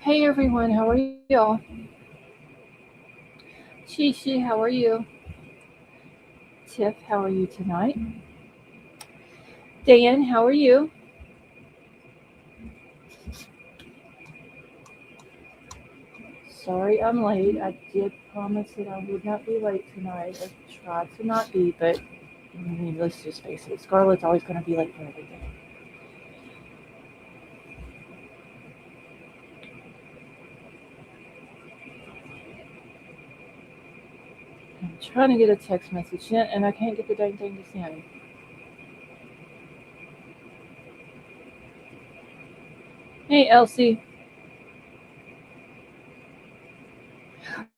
Hey everyone, how are y'all? Shishi, how are you? Tiff, how are you tonight? Dan, how are you? Sorry I'm late. I did promise that I would not be late tonight. I tried to not be, but let's just face it, Scarlett's always going to be late for everything. I'm trying to get a text message sent and I can't get the dang thing to send. Hey Elsie.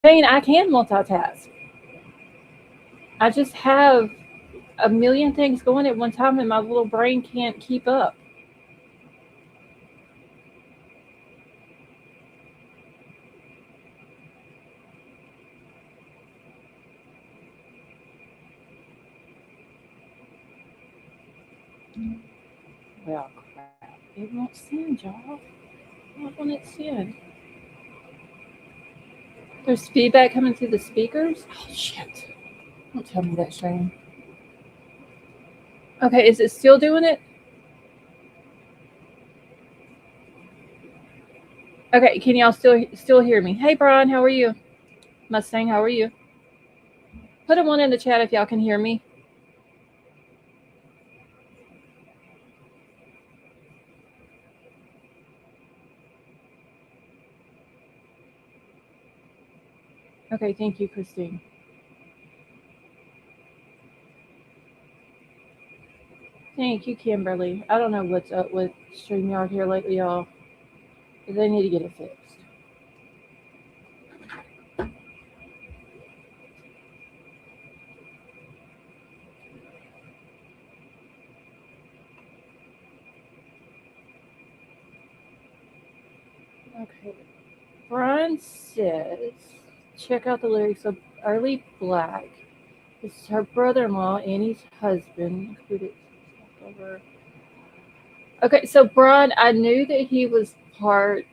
Jane, I can multitask. I just have a million things going at one time and my little brain can't keep up. Well, crap. It won't send, y'all. Why won't it send? There's feedback coming through the speakers? Oh, shit. Don't tell me that, Shane. Okay, is it still doing it? Okay, can y'all still hear me? Hey, Brian, how are you? Mustang, how are you? Put a one in the chat if y'all can hear me. Okay, thank you, Christine. Thank you, Kimberly. I don't know what's up with StreamYard here lately, y'all. But they need to get it fixed. Okay. Brian says, check out the lyrics of Early Black. This is her brother-in-law, Annie's husband, included over. Okay, so Brian, I knew that he was part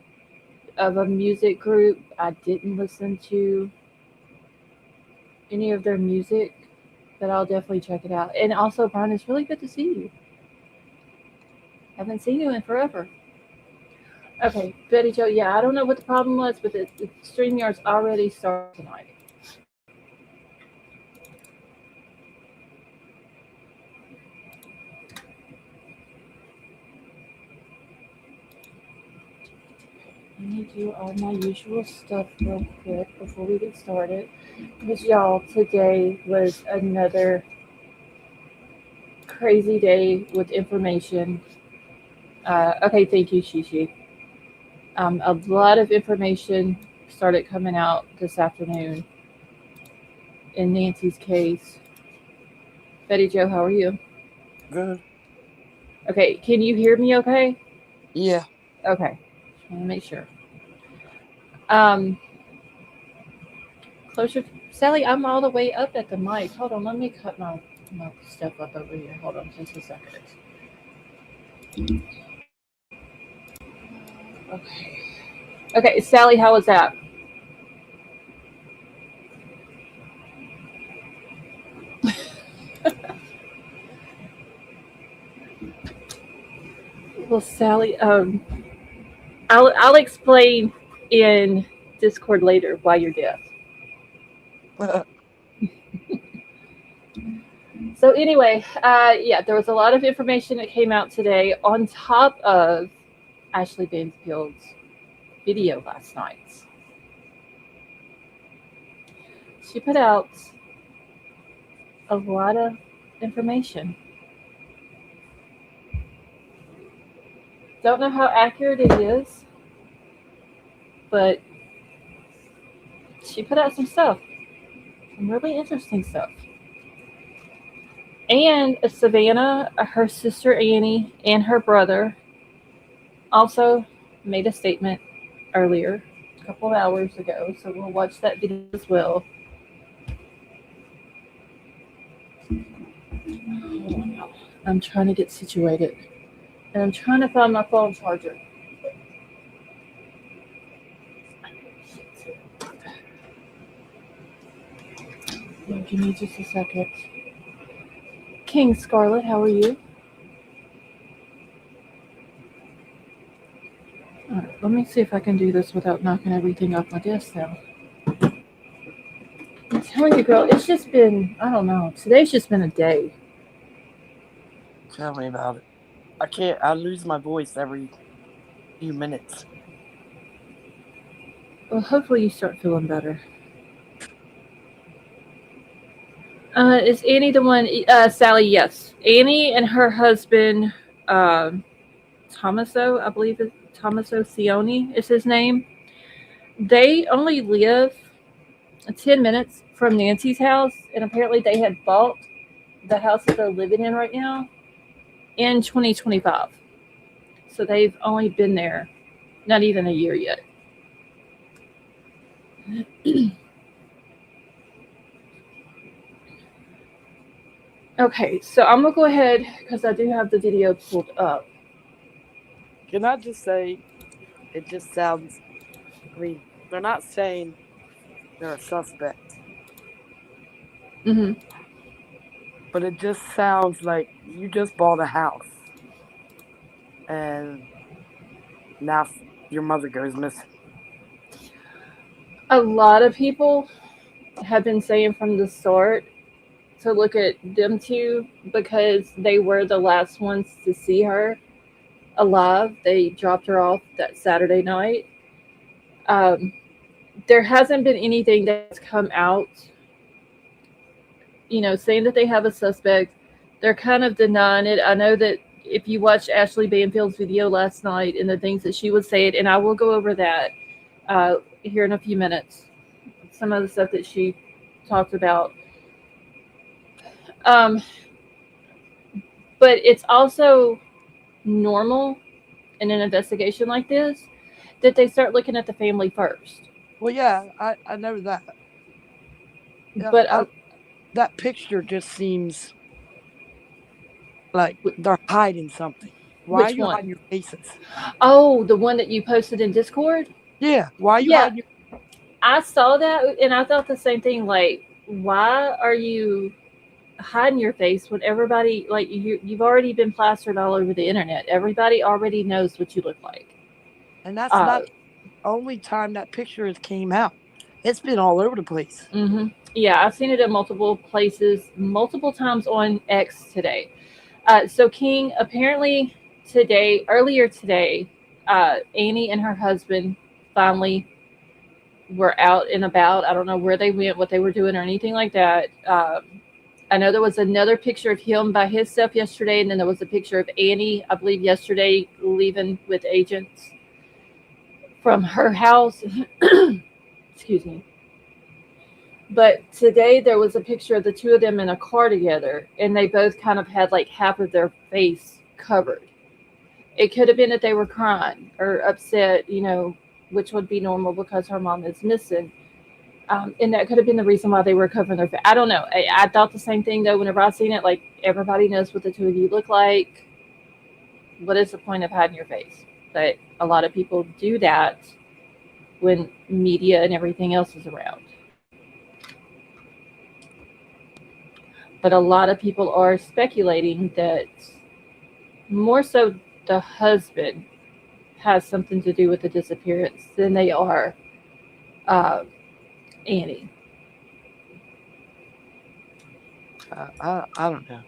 of a music group. I didn't listen to any of their music, but I'll definitely check it out. And also, Brian, it's really good to see you. Haven't seen you in forever. Okay, Betty Joe. Yeah, I don't know what the problem was, but the StreamYard's already started tonight. Let me do all my usual stuff real quick before we get started. Because y'all, today was another crazy day with information. Okay, thank you, Shishi. A lot of information started coming out this afternoon in Nancy's case. Betty Joe, how are you? Good. Okay, can you hear me okay? Yeah. Okay, let me make sure. Um, closer. Sally, I'm all the way up at the mic. Hold on, let me cut my stuff up over here. Hold on just a second. Okay. Okay, Sally, how was that? Well, Sally, I'll explain in Discord later why you're deaf. So anyway, yeah, there was a lot of information that came out today on top of Ashley Banfield's video last night. She put out a lot of information. Don't know how accurate it is, but she put out some really interesting stuff. And Savannah, her sister Annie, and her brother also made a statement earlier, a couple of hours ago. So we'll watch that video as well. Hold on, y'all. I'm trying to get situated, and I'm trying to find my phone charger. Give me just a second. King Scarlet, how are you? All right, let me see if I can do this without knocking everything off my desk now. I'm telling you, girl, it's just been, I don't know, today's just been a day. Tell me about it. I can't. I lose my voice every few minutes. Well, hopefully you start feeling better. Is Annie the one? Sally, yes. Annie and her husband, um, Tommaso, I believe it's Tommaso Cioni is his name. They only live 10 minutes from Nancy's house, and apparently they had bought the house that they're living in right now in 2025. So they've only been there not even a year yet. Okay, so I'm gonna go ahead because I do have the video pulled up. Can I just say, it just sounds. I mean, they're not saying they're a suspect, Hmm. but it just sounds like you just bought a house and now your mother goes missing. A lot of people have been saying from the start to look at them two because they were the last ones to see her alive. They dropped her off that Saturday night. Um, there hasn't been anything that's come out, saying that they have a suspect. They're kind of denying it. I know that if you watched Ashley Banfield's video last night and the things that she was saying, and I will go over that here in a few minutes, some of the stuff that she talked about. Um, but it's also normal in an investigation like this that they start looking at the family first. Well, yeah, I know that. Yeah, But that picture just seems like they're hiding something. Why are which you one? hiding your faces? Oh, the one that you posted in Discord? Yeah, why are you Yeah, hiding your? I saw that and I thought the same thing. Like, why are you hiding your face when everybody, like, you've already been plastered all over the internet? Everybody already knows what you look like. And that's Uh, not the only time that picture has came out. It's been all over the place. yeah, I've seen it in multiple places, multiple times on X today. So King, apparently earlier today, Annie and her husband finally were out and about. I don't know where they went, what they were doing, or anything like that. I know there was another picture of him by himself yesterday, and then there was a picture of Annie, I believe, yesterday leaving with agents from her house. Excuse me. But today there was a picture of the two of them in a car together, and they both kind of had like half of their face covered. It could have been that they were crying or upset, which would be normal because her mom is missing. And that could have been the reason why they were covering their face. I don't know. I thought the same thing though. Whenever I seen it, like everybody knows what the two of you look like. What is the point of hiding your face? But a lot of people do that when media and everything else is around. But a lot of people are speculating that more so the husband has something to do with the disappearance than they are uh, Annie. I don't know.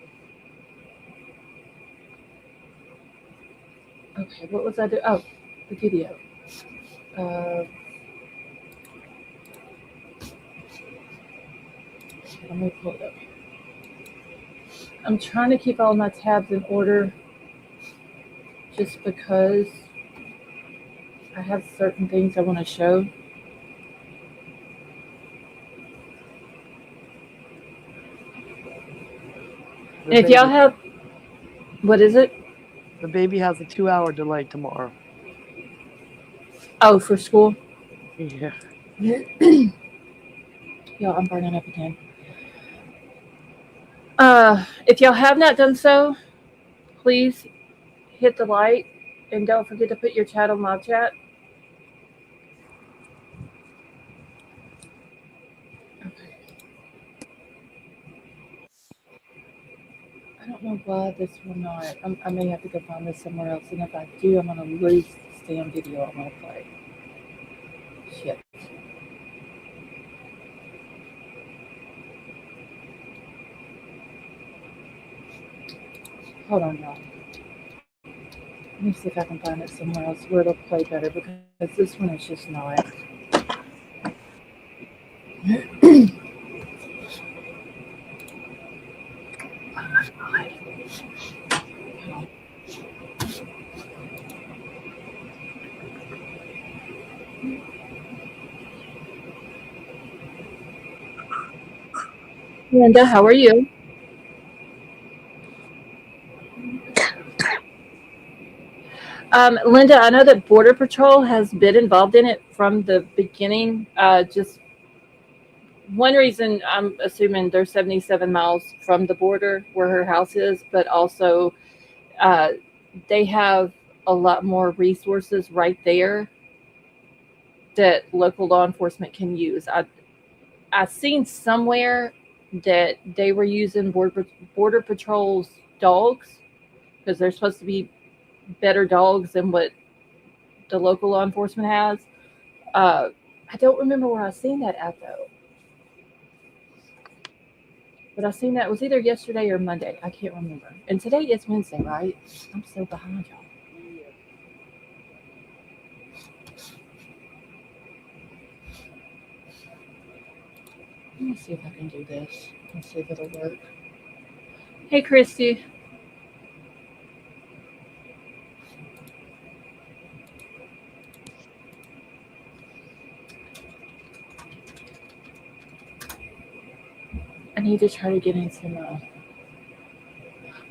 Okay, what was I doing? Oh, the video. Uh, Let me pull it up. I'm trying to keep all my tabs in order just because I have certain things I want to show. The And if y'all baby, have, what is it? the baby has a 2 hour delay tomorrow. Oh, for school. Yeah. Y'all, I'm burning up again. If y'all have not done so, please hit the like and don't forget to put your chat on live chat. Okay. why this will not. I may have to go find this somewhere else, and if I do, I'm gonna lose the damn video I'm gonna play. Shit. Hold on, y'all. Let me see if I can find it somewhere else where it'll play better because this one is just not. Linda, how are you? Linda, I know that Border Patrol has been involved in it from the beginning. Just one reason I'm assuming they're 77 miles from the border where her house is, but also uh, they have a lot more resources right there that local law enforcement can use. I seen somewhere that they were using border patrol's dogs because they're supposed to be better dogs than what the local law enforcement has. Uh, I don't remember where I seen that at though, but I seen that it was either yesterday or Monday. I can't remember. And today is Wednesday, right? I'm so behind y'all. Let me see if I can do this. Let's see if it'll work. Hey, Christy. I need to try to get into my.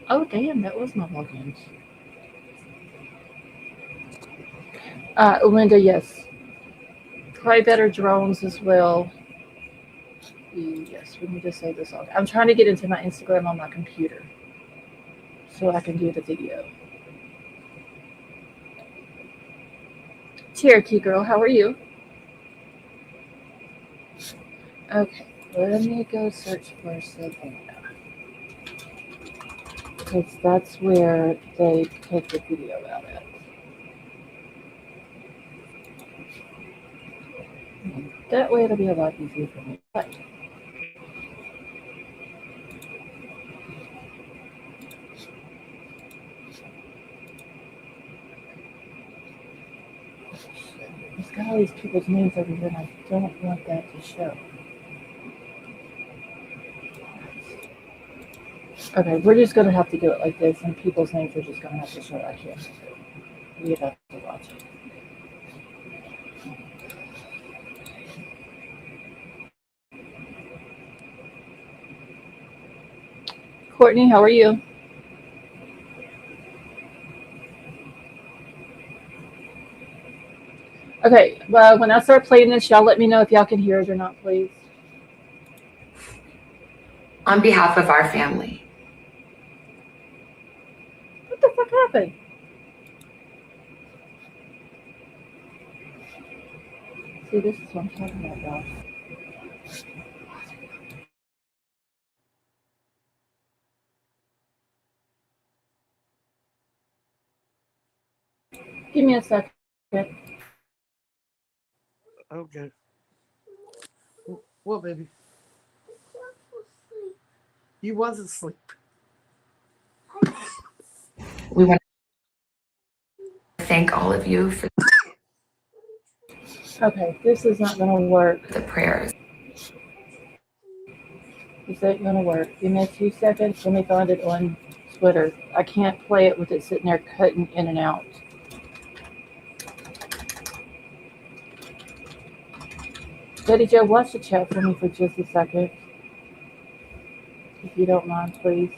Oh, damn, that was my login. Linda, yes. Probably better drones as well. Yes, we need to save this all. I'm trying to get into my Instagram on my computer so I can do the video. Cherokee girl, how are you? Okay, let me go search for Savannah because that's where they take the video out at. That way it'll be a lot easier for me. But it's got all these people's names over here, and I don't want that to show. Okay, we're just gonna have to do it like this, and people's names are just gonna have to show. I can't. We have to watch it. Courtney, how are you? Okay, well, when I start playing this, y'all let me know if y'all can hear it or not, please. On behalf of our family. What the fuck happened? See, this is what I'm talking about, y'all. Give me a second. Okay. What, baby? You was asleep. We want to thank all of you for Okay, this is not gonna work. the prayers. This ain't gonna work. Give me a few seconds. Let me find it on Twitter. I can't play it with it sitting there cutting in and out. Betty Joe, watch the chat for me for just a second, if you don't mind, please.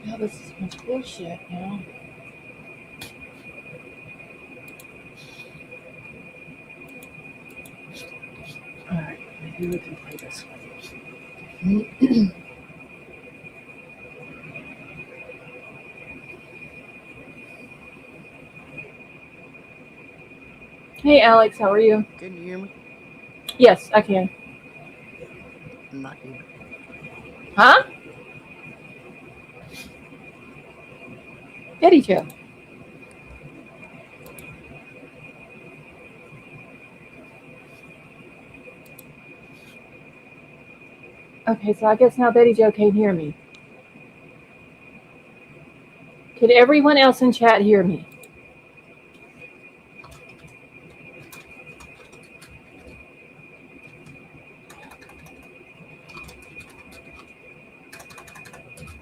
Oh, this is much bullshit now. Alright, maybe we can play this one. Hey Alex, how are you? Can you hear me? Yes, I can. Not you. Huh? Betty Joe. Okay, so I guess now Betty Joe can't hear me. Could everyone else in chat hear me?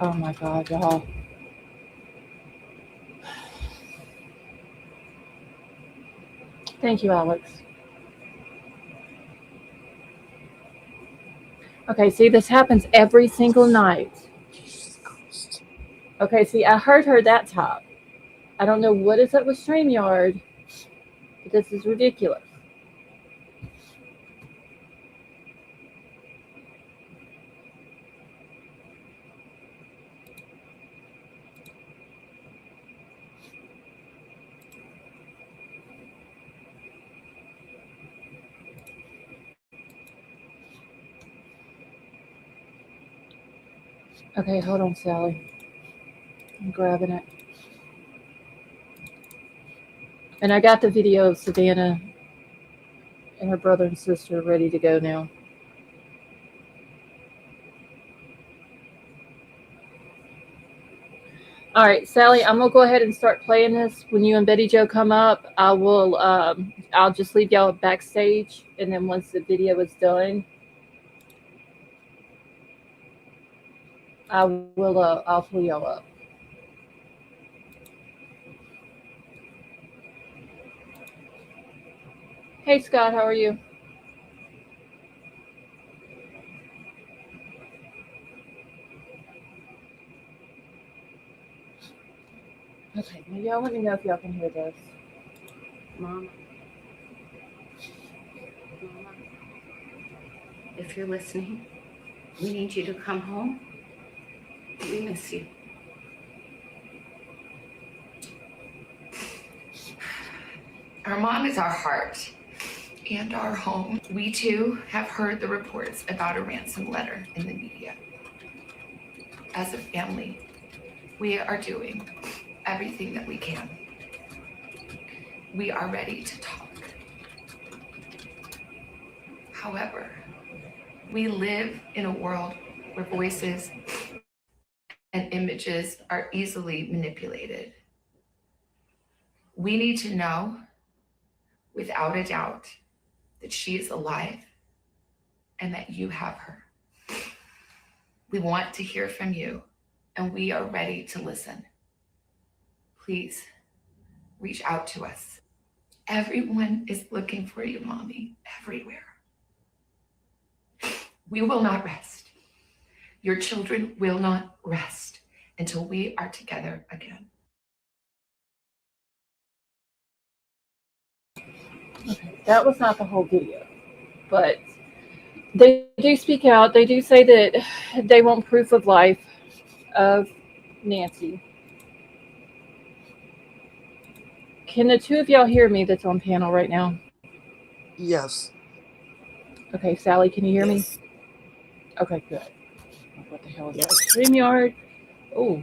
Oh my god, y'all. Thank you, Alex. Okay, see, this happens every single night. Jesus Christ. Okay, see, I heard her that time. I don't know what is up with StreamYard, but this is ridiculous. Okay, hold on, Sally. I'm grabbing it. And I got the video of Savannah and her brother and sister ready to go now. All right, Sally, I'm gonna go ahead and start playing this. When you and Betty Joe come up, I will. I'll just leave y'all backstage, and then once the video is done, I will. I'll pull y'all up. Hey, Scott, how are you? Okay, now y'all let me know if y'all can hear this. Mama, if you're listening, we need you to come home. We miss you. Our mom is our heart and our home. We too have heard the reports about a ransom letter in the media. As a family, we are doing everything that we can. We are ready to talk. However, we live in a world where voices and images are easily manipulated. We need to know, without a doubt, that she is alive and that you have her. We want to hear from you, and we are ready to listen. Please reach out to us. Everyone is looking for you, Mommy, everywhere. We will not rest. Your children will not rest until we are together again. Okay, that was not the whole video, but they do speak out. They do say that they want proof of life of Nancy. Can the two of y'all hear me that's on panel right now? Yes. Okay, Sally, can you hear me? Okay, good. What the hell is that? StreamYard? Oh.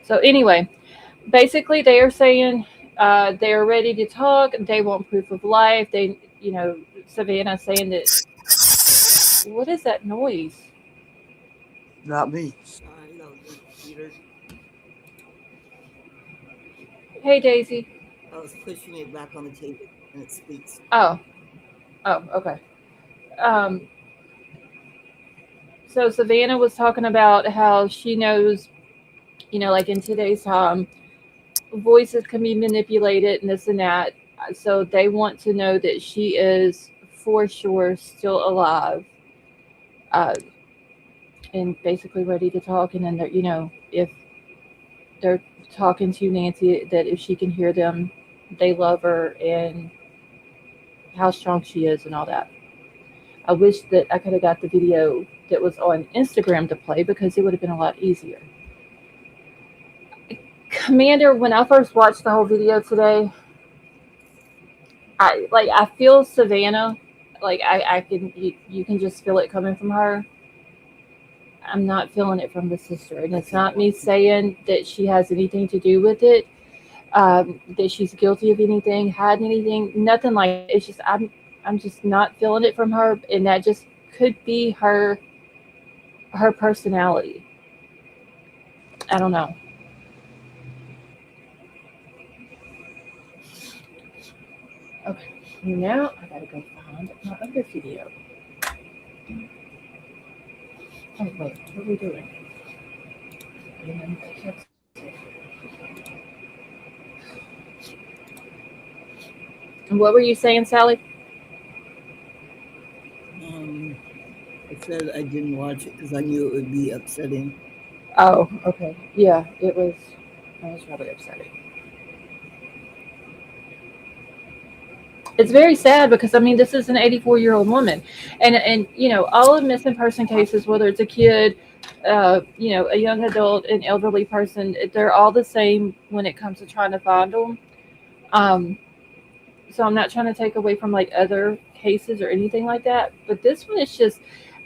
So anyway, basically they are saying they are ready to talk. They want proof of life. They, Savannah saying that. What is that noise? Not me. Sorry, that was the computer. Hey, Daisy. I was pushing it back on the table and it speaks. Oh, okay. So Savannah was talking about how she knows, like in today's time, voices can be manipulated and this and that. So they want to know that she is for sure still alive. Uh, and basically ready to talk. And then they're, if they're talking to Nancy, that if she can hear them, they love her and how strong she is and all that. I wish that I could have got the video that was on Instagram to play because it would have been a lot easier. Commander, when I first watched the whole video today, I feel Savannah, like I can you can just feel it coming from her. I'm not feeling it from the sister, and it's not me saying that she has anything to do with it, that she's guilty of anything, had anything, nothing like that. It's just I'm just not feeling it from her, and that just could be her personality. I don't know. Okay, now I gotta go find my other video. Oh wait, what are we doing? And what were you saying, Sally? I said I didn't watch it because I knew it would be upsetting. Oh, okay. Yeah, it was. It was really upsetting. It's very sad because I mean this is an 84-year-old woman, and all of missing person cases, whether it's a kid, a young adult, an elderly person, they're all the same when it comes to trying to find them. Um, so I'm not trying to take away from like other cases or anything like that, but this one is just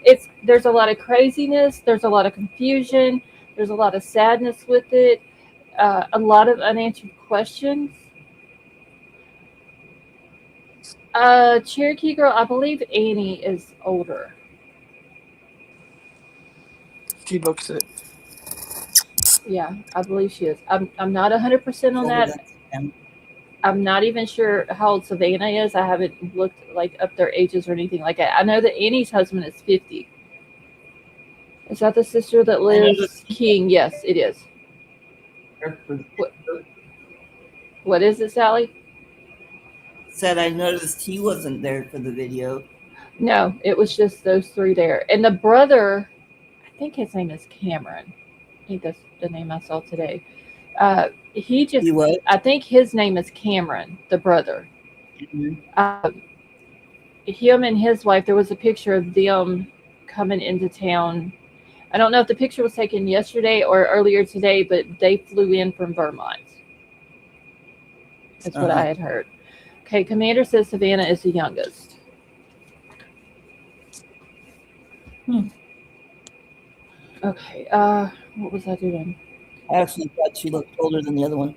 it's there's a lot of craziness, there's a lot of confusion, there's a lot of sadness with it, a lot of unanswered questions. Cherokee girl, I believe Annie is older. She looks it. Yeah, I believe she is. I'm not 100% on Oh, that. that's him. I'm not even sure how old Savannah is. I haven't looked like up their ages or anything like that. I know that Annie's husband is 50. Is that the sister that I lives noticed King? Yes, it is. What, what is it, Sally? said I noticed he wasn't there for the video. No, it was just those three there. And the brother, I think his name is Cameron. I think that's the name I saw today. He just, He was. I think his name is Cameron, the brother. Mhm. Him and his wife, there was a picture of them coming into town. I don't know if the picture was taken yesterday or earlier today, but they flew in from Vermont. That's what I Uh-huh. had heard. Okay, Commander says Savannah is the youngest. Hmm. Okay, what was I doing? I actually thought she looked older than the other one.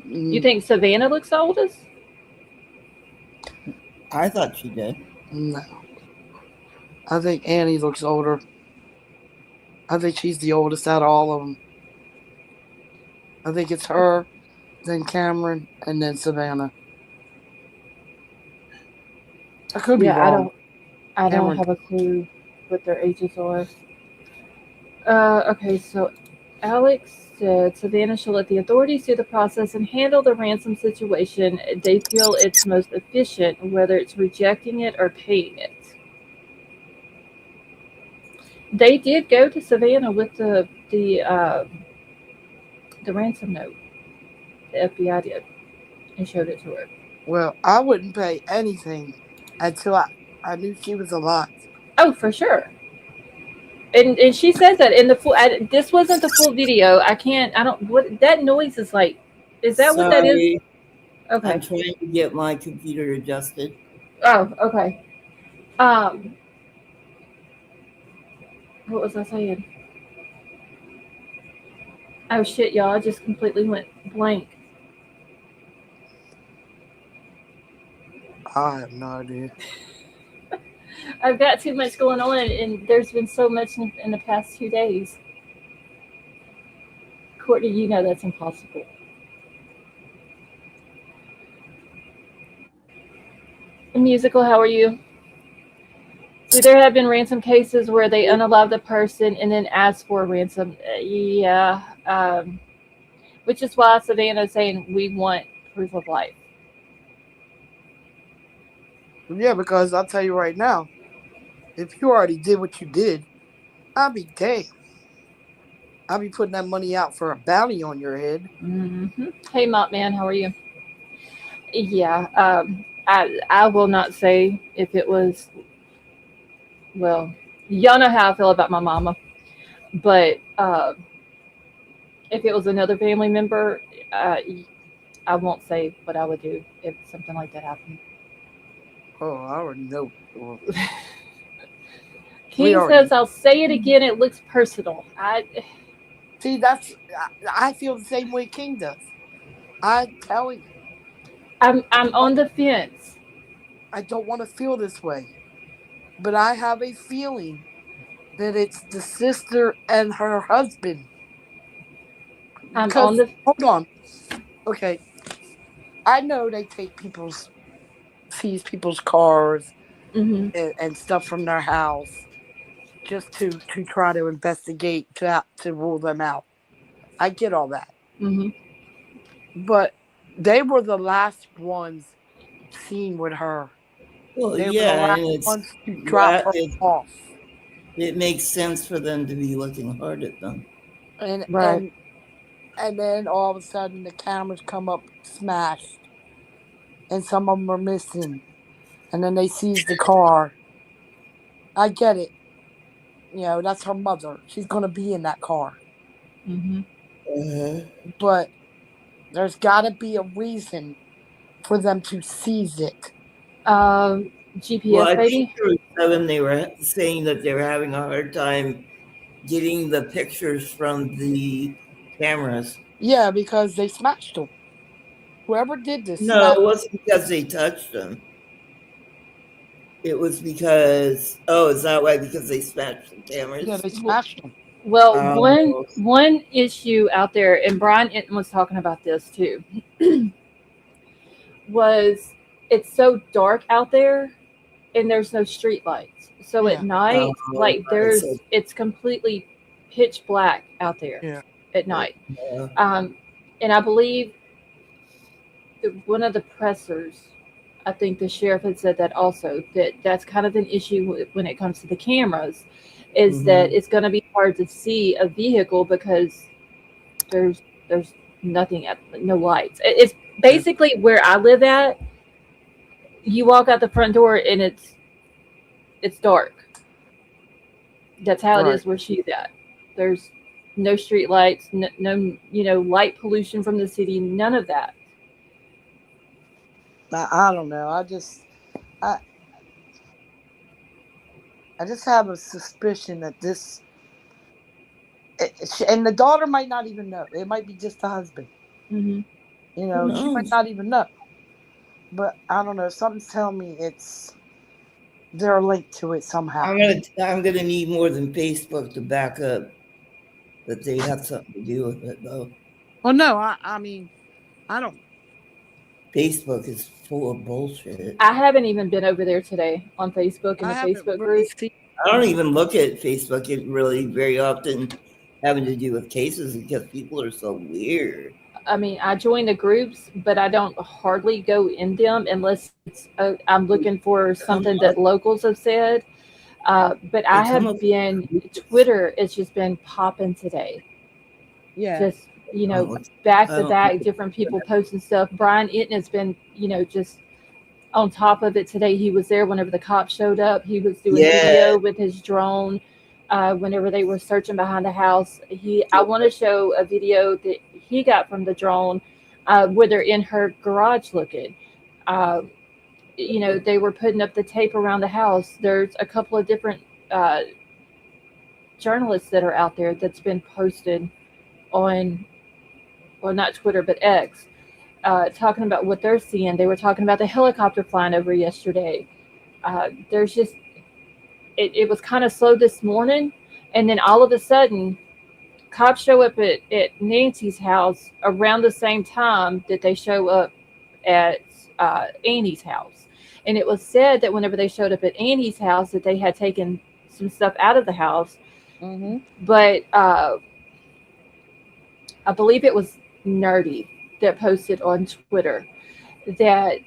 You think Savannah looks the oldest? I thought she did. No. I think Annie looks older. I think she's the oldest out of all of them. I think it's her, then Cameron, and then Savannah. I could be Yeah, I wrong. don't. I don't Cameron. have a clue what their ages are. Okay, so Alex said Savannah should let the authorities do the process and handle the ransom situation. They feel it's most efficient, whether it's rejecting it or paying it. They did go to Savannah with the ransom note. The FBI did and showed it to her. Well, I wouldn't pay anything until I knew she was alive. Oh, for sure. And she says that in the full. This wasn't the full video. I can't. I don't. What that noise is like? Is that what that is? Sorry, I'm Okay. trying to get my computer adjusted. Oh, okay. Um, what was I saying? Oh shit, y'all! I just completely went blank. I have no idea. I've got too much going on, and there's been so much in the past 2 days. Courtney, you know that's impossible. Musical, how are you? See, there have been ransom cases where they unalive the person and then ask for a ransom. Yeah, which is why Savannah is saying we want proof of life. Yeah, because I'll tell you right now, if you already did what you did, I'll be damned. I'll be putting that money out for a bounty on your head. Hey, Mop Man, how are you? Yeah, I will not say if it was, well, y'all know how I feel about my mama, but if it was another family member, uh, I won't say what I would do if something like that happened. Oh, I already know. Well, we King already says, I'll say it again, it looks personal. see. I feel the same way King does. I'm telling you, I'm on the fence. I don't want to feel this way, but I have a feeling that it's the sister and her husband. I'm on Because the. hold on, okay, I know they take people's seize people's cars Hmm. and stuff from their house just to try to investigate to rule them out. I get all that, Hmm. but they were the last ones seen with her. Well, They were the yeah, last and ones to drop her it off, it makes sense for them to be looking hard at them. and Right. and and then all of a sudden the cameras come up smashed, and some of them are missing, and then they seize the car. I get it. That's her mother. She's gonna be in that car, Hmm. Uh-huh. but there's got to be a reason for them to seize it. Well, GPS I think baby. there was seven. They were saying that they were having a hard time getting the pictures from the cameras. Yeah, because they smashed them. Whoever did this No, smashed. it wasn't because they touched them. It was because is that why? Because they smashed the Yeah, cameras. they smashed them. Well, one Oh, one issue out there, and Brian Inton was talking about this too, was it's so dark out there, and there's no street lights. So at Yeah, night, like so it's completely pitch black out there yeah, at night. uh, Um, and I believe one of the pressers, I think the sheriff had said that also, that that's kind of an issue when it comes to the cameras, is that mhm. it's going to be hard to see a vehicle because there's nothing at no lights. It's yeah. basically where I live at. You walk out the front door and it's dark. That's how it Right. is where she's at. There's no street lights, no light pollution from the city, none of that. I don't know. I I just have a suspicion that and the daughter might not even know. It might be just the husband. Hmm. Who She might knows? not even know. But I don't know. Something's telling me they're linked to it somehow. I'm gonna need more than Facebook to back up that they have something to do with it, though. Well, no, I mean, I don't. Facebook is full of bullshit. I haven't even been over there today on Facebook in I the haven't Facebook really group. seen. I don't even look at Facebook it really very often having to do with cases because people are so weird. I mean, I join the groups, but I don't hardly go in them unless I'm looking for Come something up, that locals have said. But they I come have up been, with groups. Twitter, it's just been popping today. Yeah, Just, Oh, back I to don't back, look different at people that. posting stuff. Brian Eaton has been, just on top of it today. He was there whenever the cops showed up. He was doing Yeah, video with his drone. Whenever they were searching behind the house, I want to show a video that he got from the drone, where they're in her garage looking. Uh, they were putting up the tape around the house. There's a couple of different uh, journalists that are out there that's been posted on, well, not Twitter but X, talking about what they're seeing. They were talking about the helicopter flying over yesterday. There's just it was kind of slow this morning, and then all of a sudden, cops show up at Nancy's house around the same time that they show up at Annie's house. And it was said that whenever they showed up at Annie's house, that they had taken some stuff out of the house, mm-hmm. but I believe it was Nerdy that posted on Twitter that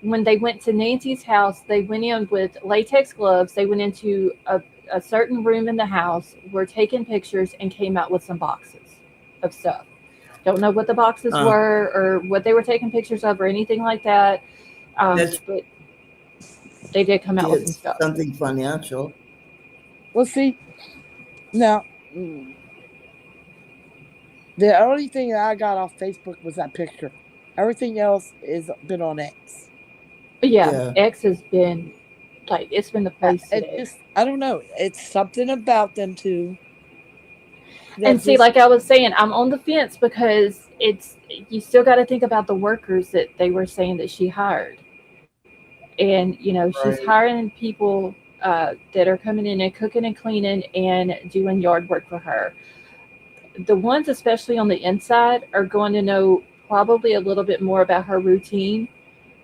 when they went to Nancy's house, they went in with latex gloves. They went into a certain room in the house, were taking pictures and came out with some boxes of stuff. Don't know what the boxes were or what they were taking pictures of or anything like that. That's But they did come out with some stuff. something financial. Well, see, now the only thing that I got off Facebook was that picture. Everything else is been on X. But yeah, Yeah. X has been like it's been the place It today. just, I don't know. It's something about them two And that see, just, like I was saying, I'm on the fence because it's you still got to think about the workers that they were saying that she hired, and she's Right. hiring people that are coming in and cooking and cleaning and doing yard work for her. The ones, especially on the inside, are going to know probably a little bit more about her routine.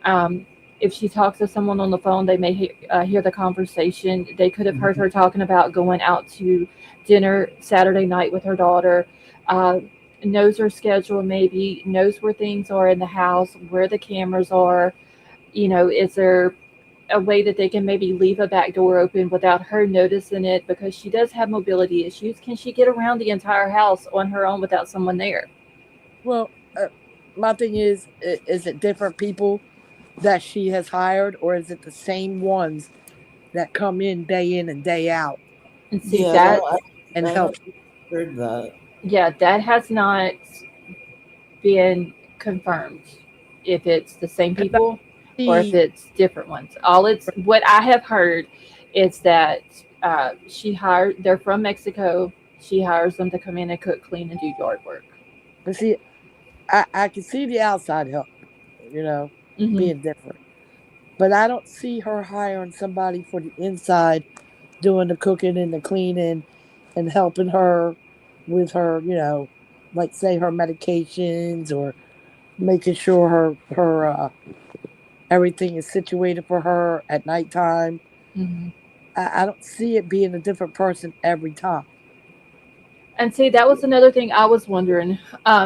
Um, if she talks to someone on the phone, they may hear the conversation. They could have heard her talking about going out to dinner Saturday night with her daughter. Uh, knows her schedule, maybe knows where things are in the house, where the cameras are. Is there a way that they can maybe leave a back door open without her noticing it because she does have mobility issues? Can she get around the entire house on her own without someone there? well, my thing is it different people that she has hired, or is it the same ones that come in and day out And see Yeah, that, and I help? have heard that. yeah, that has not been confirmed if it's the same 'Cause I people or if see, it's different ones. All it's what I have heard is that they're from Mexico. She hires them to come in and cook, clean, and do yard work. but see, I can see the outside help, you know, Hmm. being different. But I don't see her hiring somebody for the inside doing the cooking and the cleaning and helping her with her, like say her medications or making sure her everything is situated for her at nighttime. Hmm. I don't see it being a different person every time. And see, that was another thing I was wondering,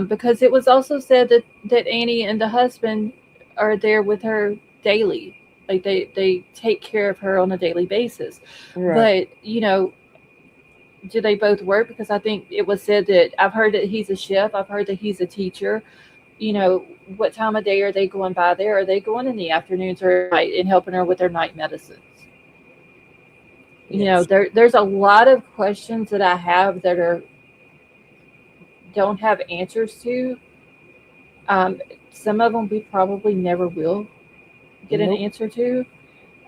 because it was also said that Annie and the husband are there with her daily, like they take care of her on a daily basis. Right. But do they both work? Because I think it was said that I've heard that he's a chef, I've heard that he's a teacher. What time of day are they going by there? Are they going in the afternoons or at night and helping her with her night medicines? Yes. There's a lot of questions that I have that are don't have answers to. Um, some of them we probably never will get an Nope. answer to.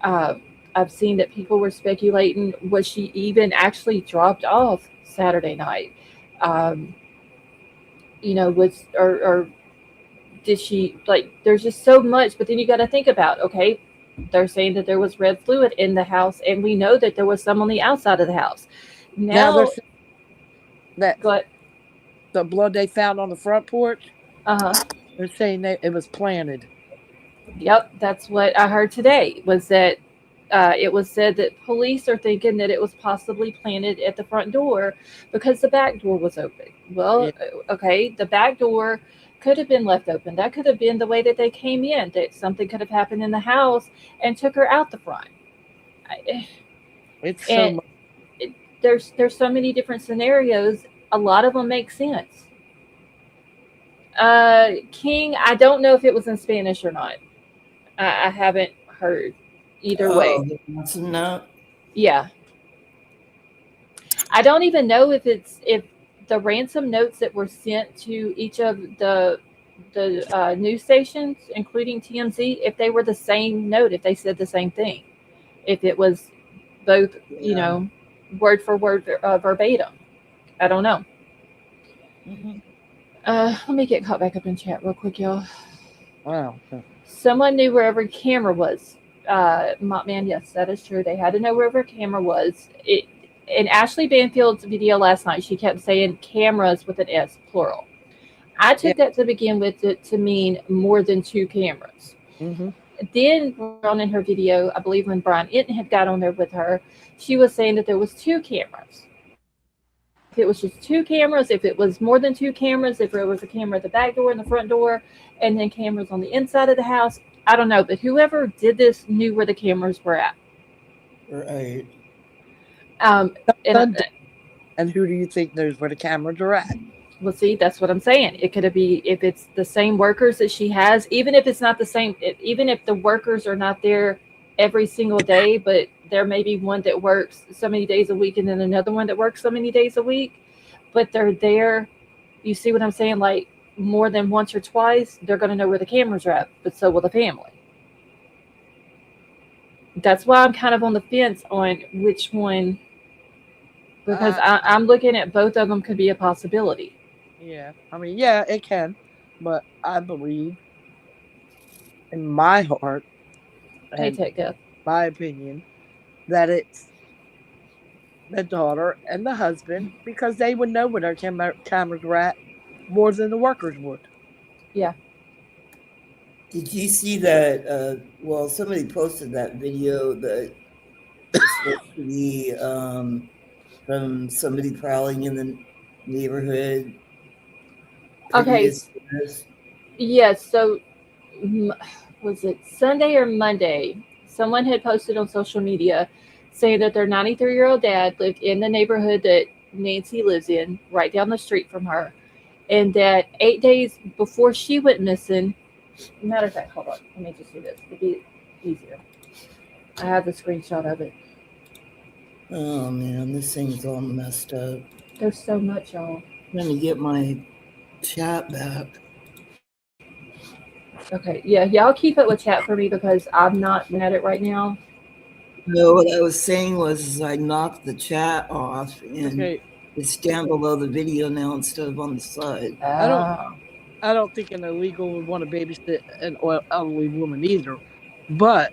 Uh, I've seen that people were speculating, was she even actually dropped off Saturday night? Um, was or did she, like? There's just so much, but then you got to think about, okay, they're saying that there was red fluid in the house, and we know that there was some on the outside of the house. Now Now, there's that but the blood they found on the front porch. uh huh. They're saying that it was planted. Yep, that's what I heard today. Was that it was said that police are thinking that it was possibly planted at the front door because the back door was open. Yeah. Well, okay, the back door could have been left open. That could have been the way that they came in. That something could have happened in the house and took her out the front. It's so And much. it, there's so many different scenarios. A lot of them make sense. King, I don't know if it was in Spanish or not. I haven't heard either Oh, way. the ransom note. Yeah, I don't even know if the ransom notes that were sent to each of the news stations, including TMZ, if they were the same note, if they said the same thing, if it was both, Yeah. word for word verbatim. I don't know. Mhm. Let me get caught back up in chat real quick, y'all. Wow. Someone knew where every camera was. Montman, yes, that is true. They had to know where every camera was. In Ashley Banfield's video last night, she kept saying cameras with an S, plural. I Yeah. took that to begin with to mean more than two cameras. Mm-hmm. Then on in her video, I believe when Brian Inton had got on there with her, she was saying that there was two cameras. If it was just two cameras, if it was more than two cameras, if there was a camera at the back door and the front door, and then cameras on the inside of the house, I don't know. But whoever did this knew where the cameras were at. Right. And Sunday. And who do you think knows where the cameras are at? well, see, that's what I'm saying. It could be if it's the same workers that she has, even if it's not the same, even if the workers are not there every single day, but there may be one that works so many days a week and then another one that works so many days a week, but they're there. You see what I'm saying? Like more than once or twice, they're going to know where the cameras are at, but so will the family. That's why I'm kind of on the fence on which one, because Uh, I'm looking at both of them could be a possibility. yeah. I mean, yeah, it can. But I believe in my heart Hey, and Tech Death. my opinion that it's the daughter and the husband because they would know where their cameras were at more than the workers would. Yeah. Did you see that? Well, somebody posted that video that is supposed to be from somebody prowling in the neighborhood Okay. previous to this. Yes. So was it Sunday or Monday? Someone had posted on social media saying that their 93-year-old dad lived in the neighborhood that Nancy lives in, right down the street from her, and that 8 days before she went missing. Matter of fact, hold on. Let me just do this to be easier. I have the screenshot of it. Oh man, this thing's all messed up. There's so much, y'all. Trying to get my chat back. Okay, yeah, y'all keep it with chat for me because I'm not at it right now. No, what I was saying was I knocked the chat off and Okay, it's down below the video now instead of on the side. I don't. Oh. I don't think an illegal would want to babysit an elderly woman either, but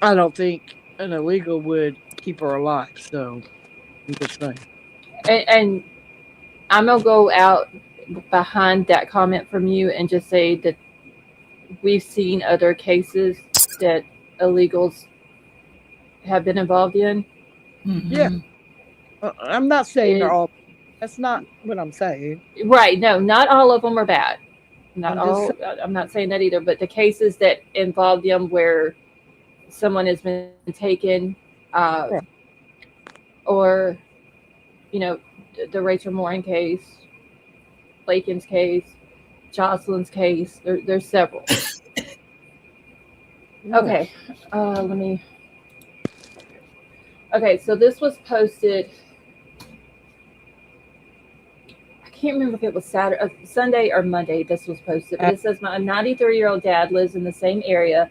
I don't think an illegal would keep her alive. So I'm just saying. And I'm gonna go out behind that comment from you and just say that we've seen other cases that illegals have been involved in. Yeah, Mm-hmm. I'm not saying they're It, all. That's not what I'm saying. right? No, not all of them are bad. Not I'm just all. saying. I'm not saying that either. But the cases that involve them where someone has been taken, Right. or you know, the Rachel Morin case, Lakin's case, Jocelyn's case. There's several. Yeah. Okay, let me. Okay, so this was posted. I can't remember if it was Saturday, Sunday, or Monday. This was posted, but Uh, it says my 93-year-old dad lives in the same area.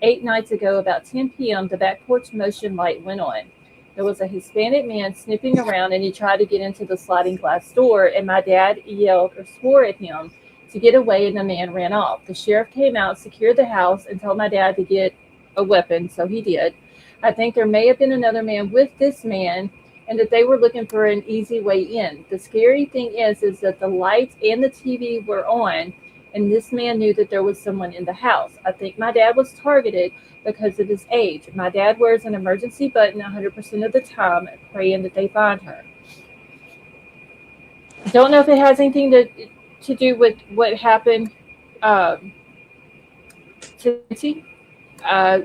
8 nights ago, about 10 p.m., the back porch motion light went on. There was a Hispanic man sniffing around, and he tried to get into the sliding glass door. And my dad yelled or swore at him to get away, and the man ran off. The sheriff came out, secured the house, and told my dad to get a weapon, so he did. I think there may have been another man with this man, and that they were looking for an easy way in. The scary thing is that the lights and the TV were on, and this man knew that there was someone in the house. I think my dad was targeted because of his age. My dad wears an emergency button 100% of the time, praying that they find her. Don't know if it has anything to do with what happened to Nancy. Uh,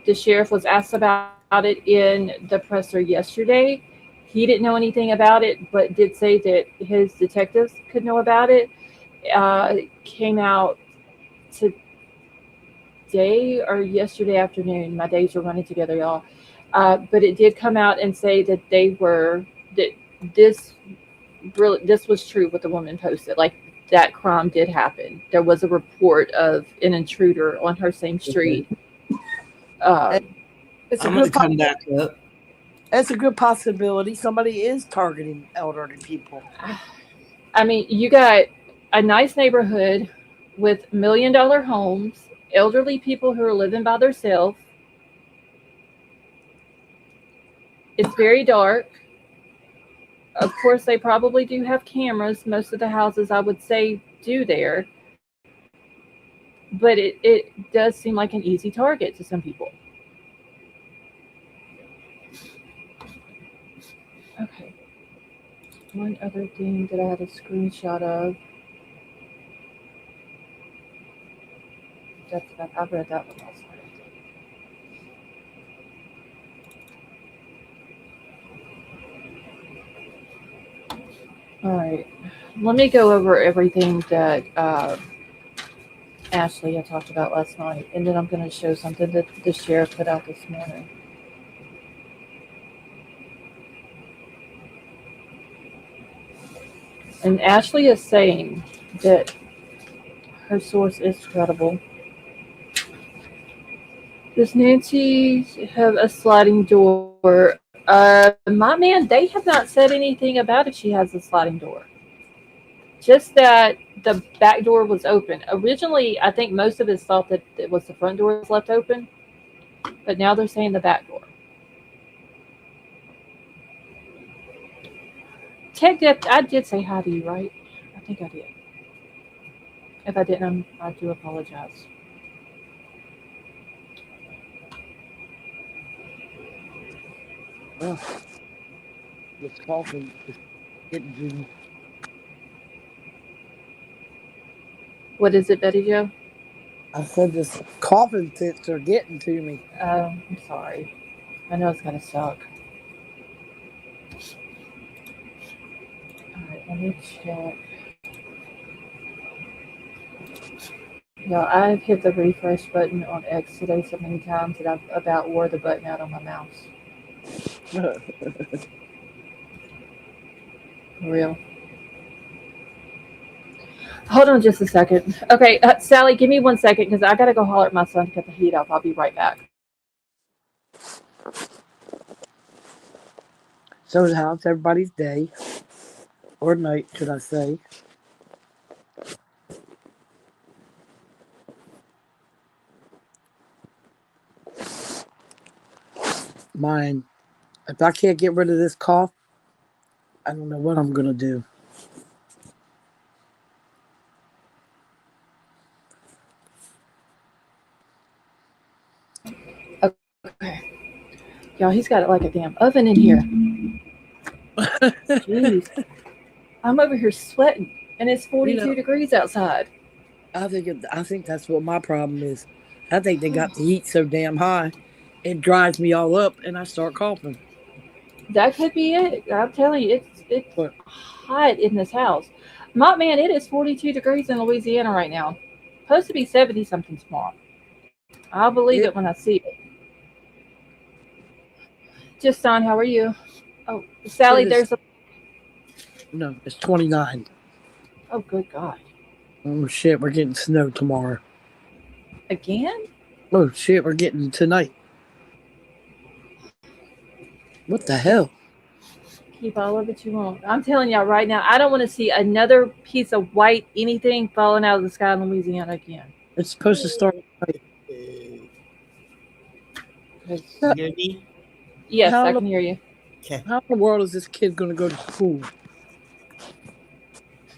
the sheriff was asked about it in the presser yesterday. He didn't know anything about it, but did say that his detectives could know about it. Came out today or yesterday afternoon. My days are running together, y'all. But it did come out and say that that this this was true what the woman posted. Like that crime did happen. There was a report of an intruder on her same Okay. street. Uh, and it's a I'm gonna good. come back up. It's a good possibility somebody is targeting elderly people. I mean, you got a nice neighborhood with $1 million homes, elderly people who are living by themselves. It's very dark. Of course, they probably do have cameras. Most of the houses, I would say, do there. But it does seem like an easy target to some people. Okay. One other thing that I had a screenshot of. That's I read that one last night. All right. Let me go over everything that Ashley had talked about last night, and then I'm going to show something that the sheriff put out this morning. And Ashley is saying that her source is credible. Does Nancy have a sliding door? My man, they have not said anything about if she has a sliding door. Just that the back door was open. Originally, I think most of us thought that it was the front door that was left open, but now they're saying the back door. Tech Depth, I did say hi to you, right? I think I did. If I didn't, I do apologize. Oh, this coughing is getting to me. What is it, Betty Joe? I said this coughing fits are getting to me. I'm sorry. I know it's gonna suck. All right, let me check. Yeah, I've hit the refresh button on X today so many times that I've about wore the button out on my mouse. For real. Hold on just a second. Okay, Sally, give me 1 second because I gotta go holler at my son to cut the heat off. I'll be right back. So how's everybody's day or night, should I say? Mine. If I can't get rid of this cough, I don't know what I'm gonna do. Okay. Y'all, he's got it like a damn oven in here. Jeez. I'm over here sweating and it's You 42 know, degrees outside. I think that's what my problem is. I think they got the heat so damn high, it dries me all up, and I start coughing. That could be it. I'm telling you, it's But hot in this house. My man, it is 42 degrees in Louisiana right now. Supposed to be 70 something tomorrow. I'll believe it it when I see it. Just on, how are you? Oh, Sally, said it's there's a. no, it's 29. Oh, good God. Oh shit, we're getting snow tomorrow. Again? Oh shit, we're getting tonight. What the hell? Keep all of it you want. I'm telling y'all right now, I don't want to see another piece of white anything falling out of the sky in Louisiana again. It's supposed to start tonight. 'Cause- You hear me? yes, How I in the, can hear you. Okay. how in the world is this kid gonna go to school?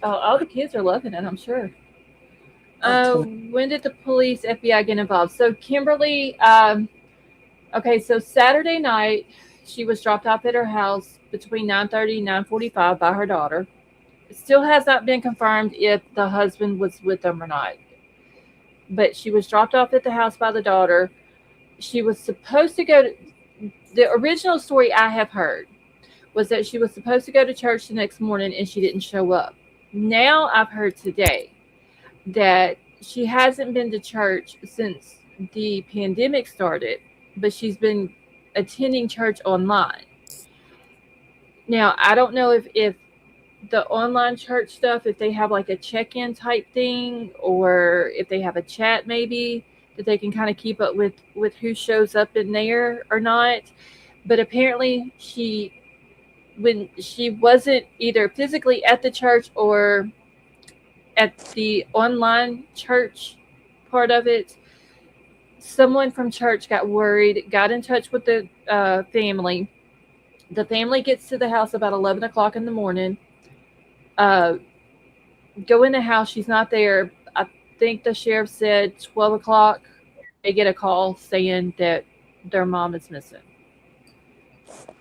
Oh, all the kids are loving it, I'm sure. I'm telling When did the police, FBI get involved? So Kimberly, okay, so Saturday night, she was dropped off at her house between 9:30 and 9:45 by her daughter. It still has not been confirmed if the husband was with them or not. But she was dropped off at the house by the daughter. She was supposed to go to the original story I have heard was that she was supposed to go to church the next morning and she didn't show up. Now I've heard today that she hasn't been to church since the pandemic started, but she's been attending church online. Now, I don't know if the online church stuff, if they have like a check-in type thing or if they have a chat maybe that they can kind of keep up with who shows up in there or not. But apparently when she wasn't either physically at the church or at the online church part of it, someone from church got worried, got in touch with the family. The family gets to the house about 11 o'clock in the morning. Uh, go in the house, she's not there. I think the sheriff said 12 o'clock. They get a call saying that their mom is missing.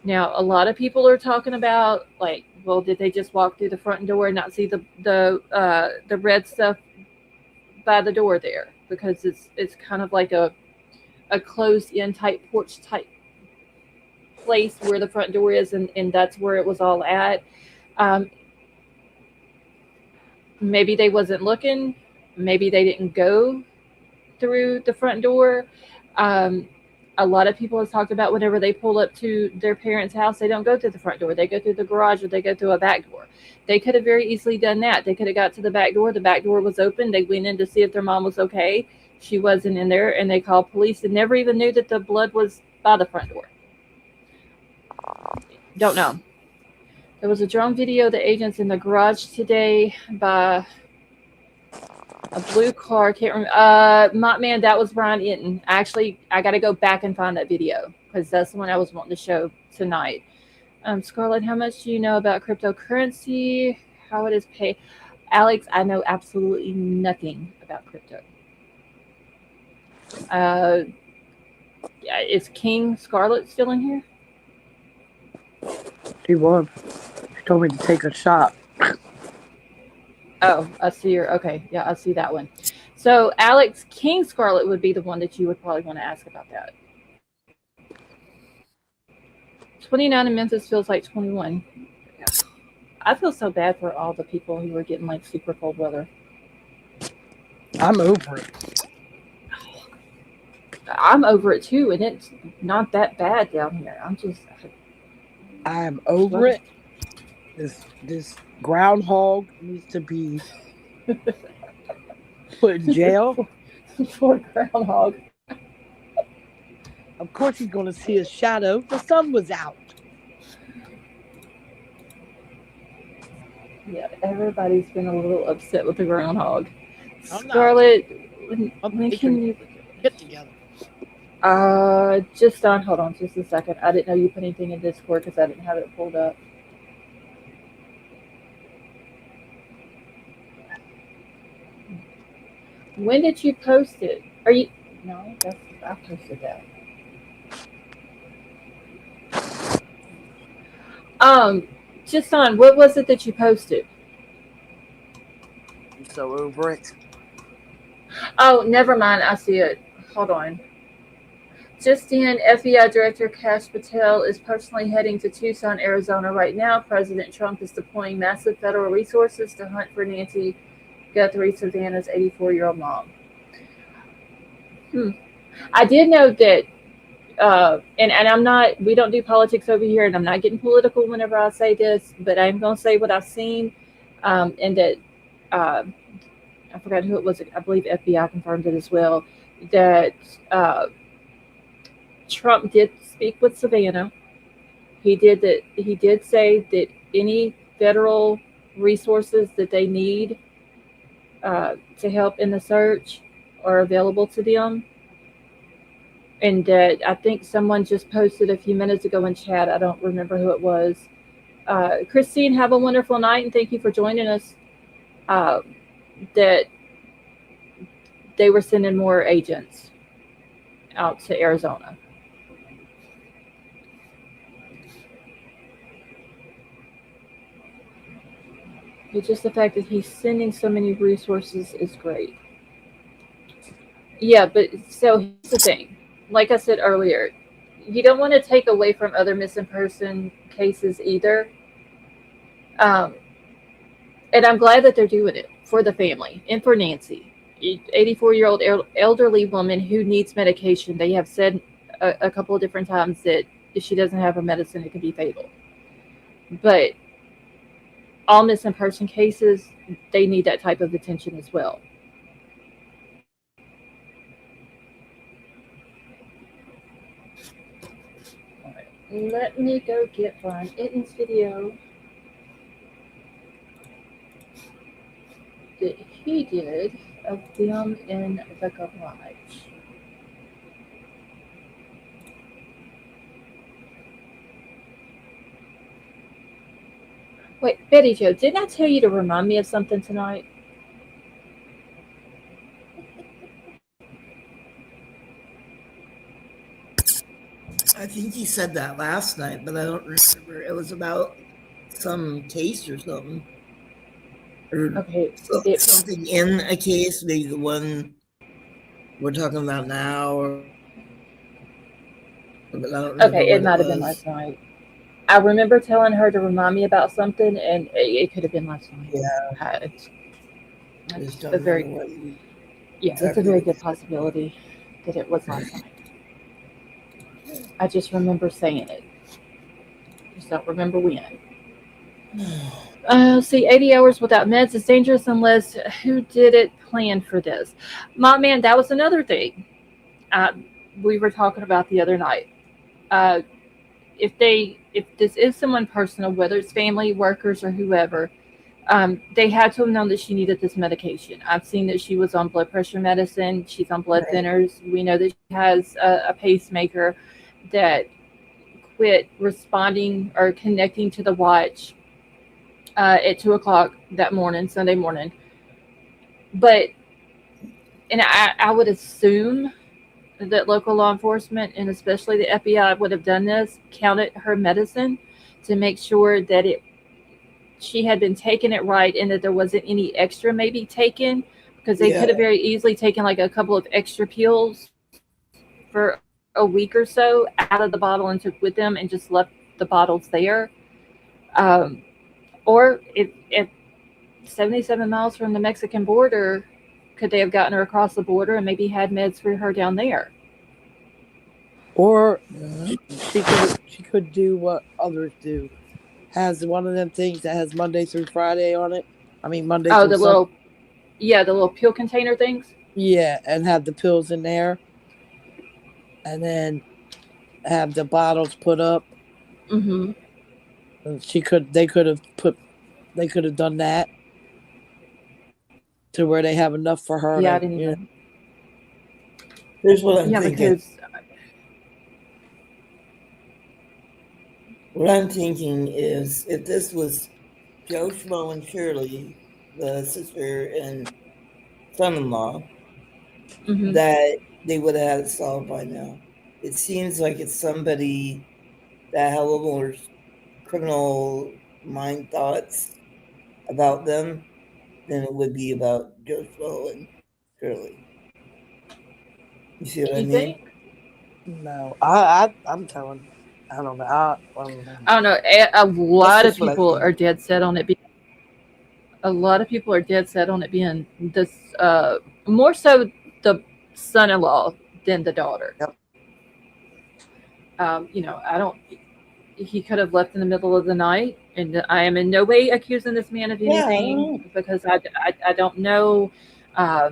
Now, a lot of people are talking about like, well, did they just walk through the front door and not see the red stuff by the door there? Because it's kind of like a closed in type porch type place where the front door is, and that's where it was all at. Um, Maybe they wasn't looking. Maybe they didn't go through the front door. Um, a lot of people have talked about whenever they pull up to their parents' house, they don't go through the front door. They go through the garage or they go through a back door. They could have very easily done that. They could have got to the back door. The back door was open. They went in to see if their mom was okay. She wasn't in there, and they called police and never even knew that the blood was by the front door. Don't know. There was a drone video of the agents in the garage today by a blue car. Can't remember. Man, that was Brian Enton. Actually, I got to go back and find that video because that's the one I was wanting to show tonight. Scarlett, how much do you know about cryptocurrency? How it is paid? Alex, I know absolutely nothing about crypto. Is King Scarlett still in here? She was. She told me to take a shot. Oh, I see her. Okay, yeah, I see that one. So Alex, King Scarlett would be the one that you would probably want to ask about that. 29 in Memphis feels like 21. I feel so bad for all the people who are getting like super cold weather. I'm over it. I'm over it too, and it's not that bad down here. I'm over it. This groundhog needs to be put in jail. Poor groundhog. Of course he's going to see his shadow. The sun was out. Yeah, everybody's been a little upset with the groundhog. Scarlett, when can you get together? Just on. Hold on, just a second. I didn't know you put anything in Discord because I didn't have it pulled up. When did you post it? Are you? No, I posted that. Just on. What was it that you posted? I'm so over it. Oh, never mind. I see it. Hold on. Just in, FBI Director Kash Patel is personally heading to Tucson, Arizona right now. President Trump is deploying massive federal resources to hunt for Nancy Guthrie, Savannah's 84-year-old mom. I did know that, and I'm not, we don't do politics over here, and I'm not getting political whenever I say this, but I'm going to say what I've seen, and that, I forgot who it was, I believe FBI confirmed it as well, that Trump did speak with Savannah. He did say that any federal resources that they need to help in the search are available to them. And that I think someone just posted a few minutes ago in chat. I don't remember who it was. Christine, have a wonderful night and thank you for joining us. That they were sending more agents out to Arizona. But just the fact that he's sending so many resources is great. Yeah, but so here's the thing. Like I said earlier, you don't want to take away from other missing person cases either. And I'm glad that they're doing it for the family and for Nancy, 84-year-old elderly woman who needs medication. They have said a couple of different times that if she doesn't have her medicine, it could be fatal. But all missing person cases, they need that type of attention as well. All right, let me go get Brian Enton's video that he did of them in the garage. Wait, Betty Jo, didn't I tell you to remind me of something tonight? I think you said that last night, but I don't remember. It was about some case or something. Or Okay. Something in a case, maybe the one we're talking about now. But I don't remember. Okay, it might have been last night. I remember telling her to remind me about something, and it could have been last night. Yeah. I just That's a don't know very what it's a exactly very what. good possibility that it was last night. I just remember saying it. Just don't remember when. See, 80 hours without meds is dangerous unless who did it plan for this? My man, that was another thing uh, we were talking about the other night. Uh, if this is someone personal, whether it's family, workers, or whoever, they had to have known that she needed this medication. I've seen that she was on blood pressure medicine. She's on blood Right. thinners. We know that she has a pacemaker that quit responding or connecting to the watch at 2 o'clock that morning, Sunday morning. But and I would assume that local law enforcement and especially the FBI would have done this, counted her medicine to make sure that it she had been taking it right and that there wasn't any extra maybe taken because they Yeah. could have very easily taken like a couple of extra pills for a week or so out of the bottle and took with them and just left the bottles there. Um, or if 77 miles from the Mexican border, could they have gotten her across the border and maybe had meds for her down there? Or Yeah. she could do what others do. Has one of them things that has Monday through Friday on it. I mean Monday Oh, through the Sunday. little the little pill container things. Yeah, and have the pills in there, and then have the bottles put up. Mm-hmm. And they could have done that to where they have enough for her Yeah, I to, didn't even. Here's what I'm Yeah, thinking. because What I'm thinking is if this was Joe Schmo and Shirley, the sister and son-in-law, mm-hmm. that they would have had it solved by now. It seems like it's somebody that had a little more criminal mind thoughts about them than it would be about Joe Schmo and Shirley. You see what I You mean? think? no. I'm telling. I don't know. I don't know. I don't know. A That's lot of just what I people think. are dead set on it being. A lot of people are dead set on it being this. More so the son-in-law than the daughter. Yep. I don't. He could have left in the middle of the night, and I am in no way accusing this man of Yeah, I don't know. anything because I don't know. Uh,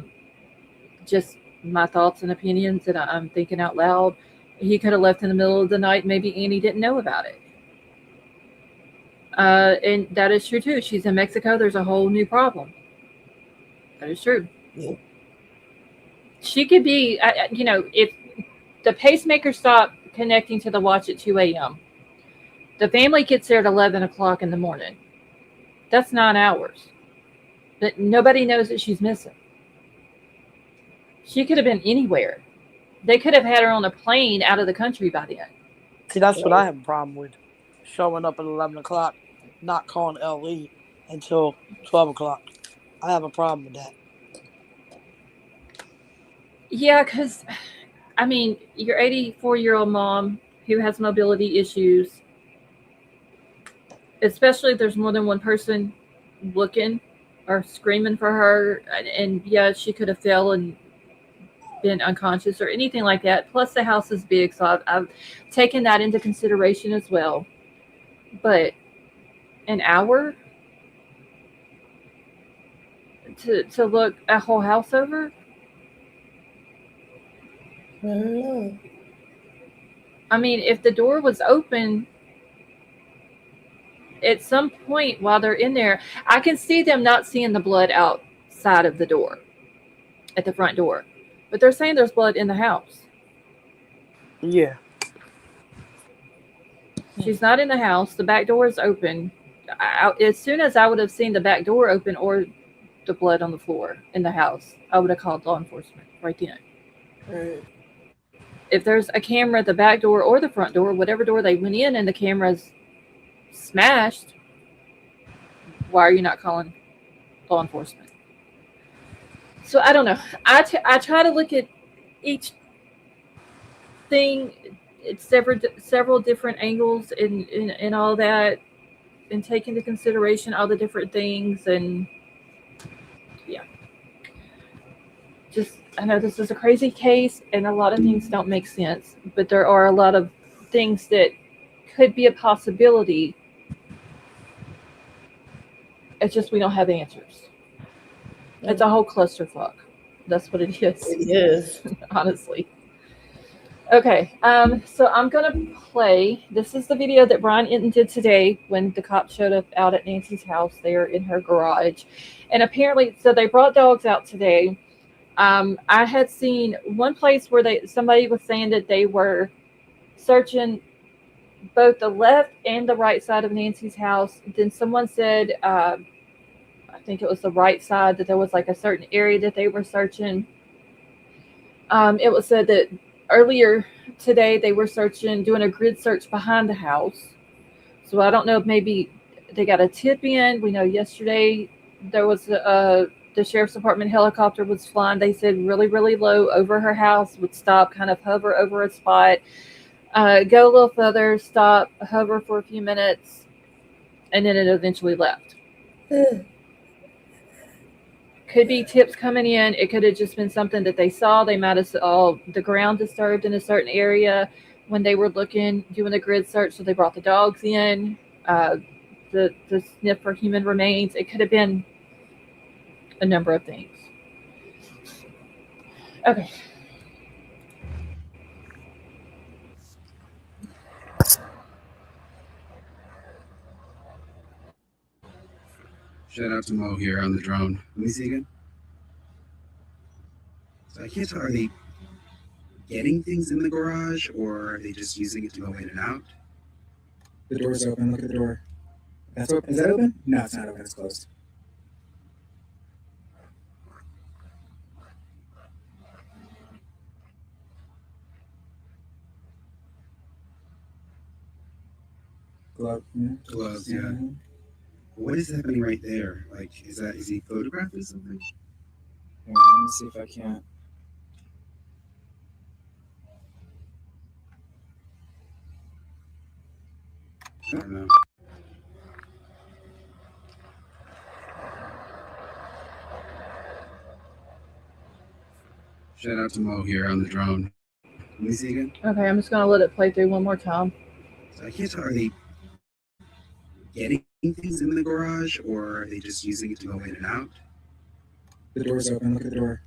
just my thoughts and opinions that I'm thinking out loud. He could have left in the middle of the night. Maybe Annie didn't know about it. And that is true too. She's in Mexico. There's a whole new problem. That is true. Yep. She could be, if the pacemaker stopped connecting to the watch at 2 a.m., the family gets there at 11 o'clock in the morning. That's 9 hours. But nobody knows that she's missing. She could have been anywhere. They could have had her on a plane out of the country by then. See, that's what I Right. have a problem with. Showing up at 11 o'clock, not calling LE until 12 o'clock. I have a problem with that. Yeah, because, I mean, your 84-year-old mom who has mobility issues, especially if there's more than one person looking or screaming for her, and yeah, she could have fell and been unconscious or anything like that. Plus, the house is big, so I've taken that into consideration as well. But an hour to look a whole house over? I don't know. I mean, if the door was open at some point while they're in there, I can see them not seeing the blood outside of the door at the front door. But they're saying there's blood in the house. Yeah. She's not in the house. The back door is open. As soon as I would have seen the back door open or the blood on the floor in the house, I would have called law enforcement right then. Right. If there's a camera at the back door or the front door, whatever door they went in, and the camera's smashed, why are you not calling law enforcement? So I don't know. I try to look at each thing at several different angles and all that, and take into consideration all the different things. And yeah, I know this is a crazy case and a lot of things don't make sense, but there are a lot of things that could be a possibility. It's just we don't have answers. It's a whole clusterfuck. That's what it is, It is. honestly. Okay, so I'm gonna play. This is the video that Brian Enton did today when the cops showed up out at Nancy's house there in her garage, and apparently, so they brought dogs out today. I had seen one place where somebody was saying that they were searching both the left and the right side of Nancy's house. Then someone said, I think it was the right side, that there was like a certain area that they were searching. It was said that earlier today they were searching, doing a grid search behind the house. So I don't know if maybe they got a tip in. We know yesterday there was the sheriff's department helicopter was flying. They said really, really low over her house, would stop, kind of hover over a spot, go a little further, stop, hover for a few minutes, and then it eventually left. Could be tips coming in. It could have just been something that they saw. They might have saw the ground disturbed in a certain area when they were looking, doing a grid search. So they brought the dogs in, the sniff for human remains. It could have been a number of things. Okay. Shout out to Mo here on the drone. Let me see again. So I can't tell, are they getting things in the garage or are they just using it to go in and out? The door's open. Look at the door. That's open. Is that open? No, it's not open. It's closed. Glove. Yeah. Gloves, yeah. What is happening right there? Like, is he photographing something? Yeah, let me see if I can't. I don't know. Shout out to Mo here on the drone. Let me see again. Okay, I'm just going to let it play through one more time. So I can't tell, are they getting things in the garage or are they just using it to go in and out? The door's open. Look at the door.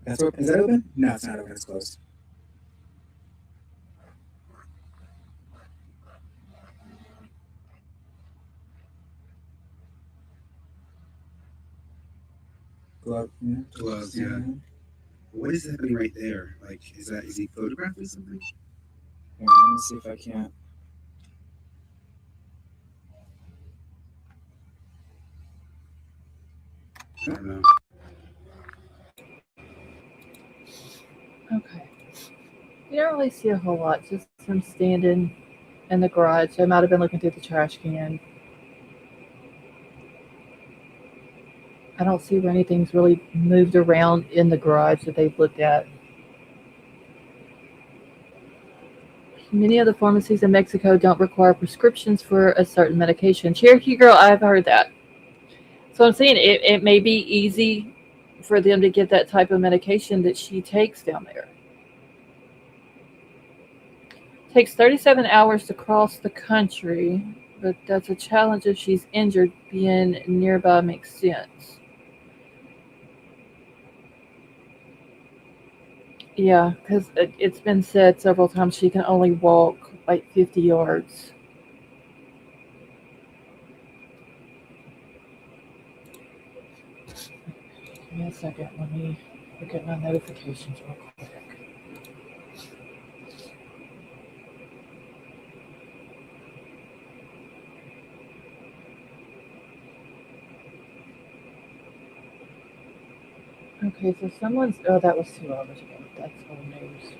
That's open. Is that open? No, it's not open. It's closed. Glove. Yeah. Gloves, yeah. What is happening right there? Like, is he photographing something? Yeah, let me see if I can't. I don't know. Okay. You don't really see a whole lot, just them standing in the garage. They might have been looking through the trash can. I don't see where anything's really moved around in the garage that they've looked at. Many of the pharmacies in Mexico don't require prescriptions for a certain medication. Cherokee Girl, I've heard that. So I'm saying it may be easy for them to get that type of medication that she takes down there. It takes 37 hours to cross the country, but that's a challenge if she's injured. Being nearby makes sense. Yeah, because it's been said several times she can only walk like 50 yards. Give me a second. Let me look at my notifications real quick. Okay, so someone's. Oh, that was 2 hours ago. That's old news.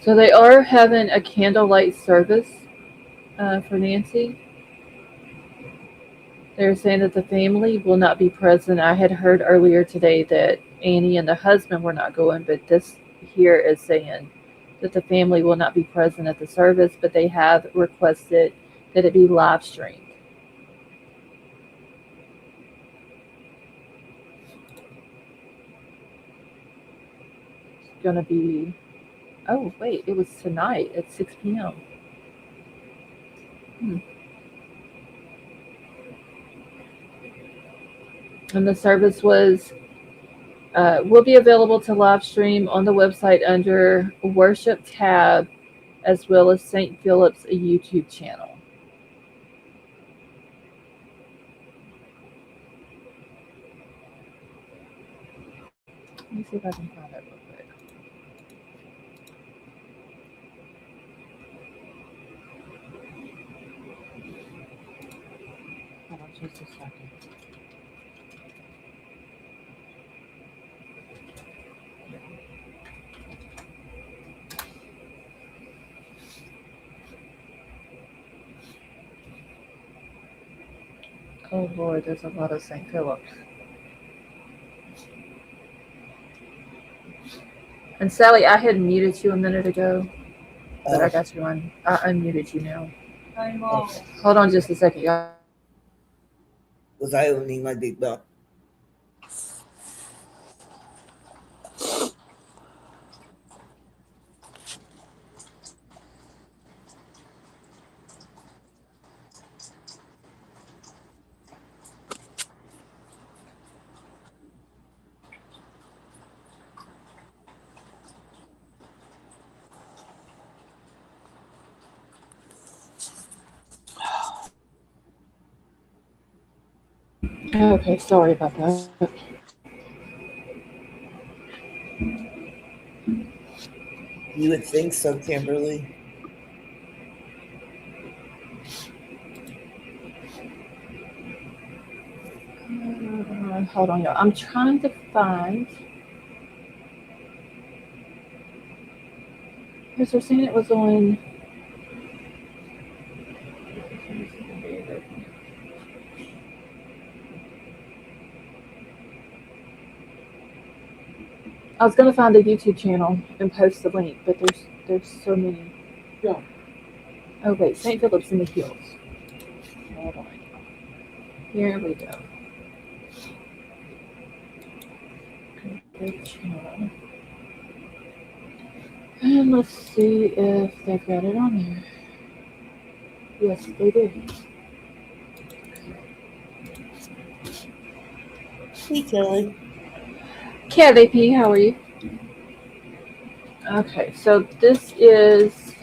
So they are having a candlelight service for Nancy. They're saying that the family will not be present. I had heard earlier today that Annie and the husband were not going, but this here is saying that the family will not be present at the service, but they have requested that it be live streamed. going to be. Oh, wait, it was tonight at 6 p.m. Hmm. And the service will be available to live stream on the website under Worship tab, as well as St. Philip's YouTube channel. Let me see if I can find that real quick. Hold on just a second. Oh Lord, there's a lot of St. Philip's. And Sally, I had muted you a minute ago, but I got you on. I unmuted you now. Hold on just a second, y'all. Was I opening my big mouth? Okay, sorry about that. You would think so, Kimberly. Hold on, y'all. I'm trying to find. Because they're saying it was on. I was gonna find the YouTube channel and post the link, but there's so many. Yeah. Oh wait, St. Philip's in the Hills. Hold on. Here we go. Good channel. And let's see if they've got it on there. Yes, they do. Hey, Kelly. KVP, how are you? Okay, so this is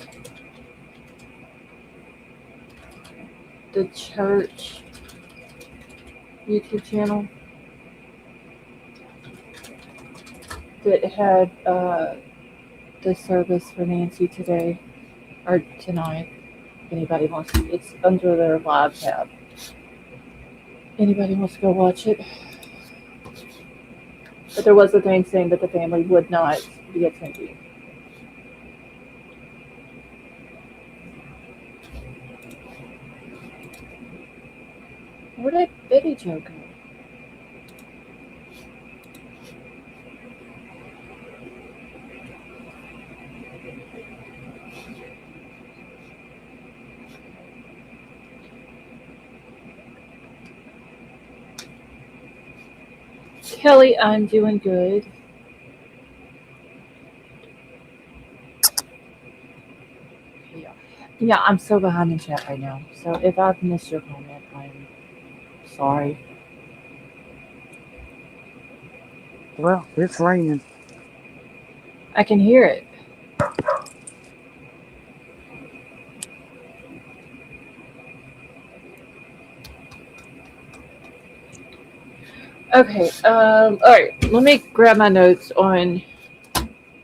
the church YouTube channel that had the service for Nancy today or tonight. If anybody wants to, it's under their live tab. Anybody wants to go watch it? But there was a thing saying that the family would not be attending. Where did Betty Joe go? Kelly, I'm doing good. Yeah, I'm so behind in chat right now. So if I've missed your comment, I'm sorry. Well, it's raining. I can hear it. Okay. All right. Let me grab my notes on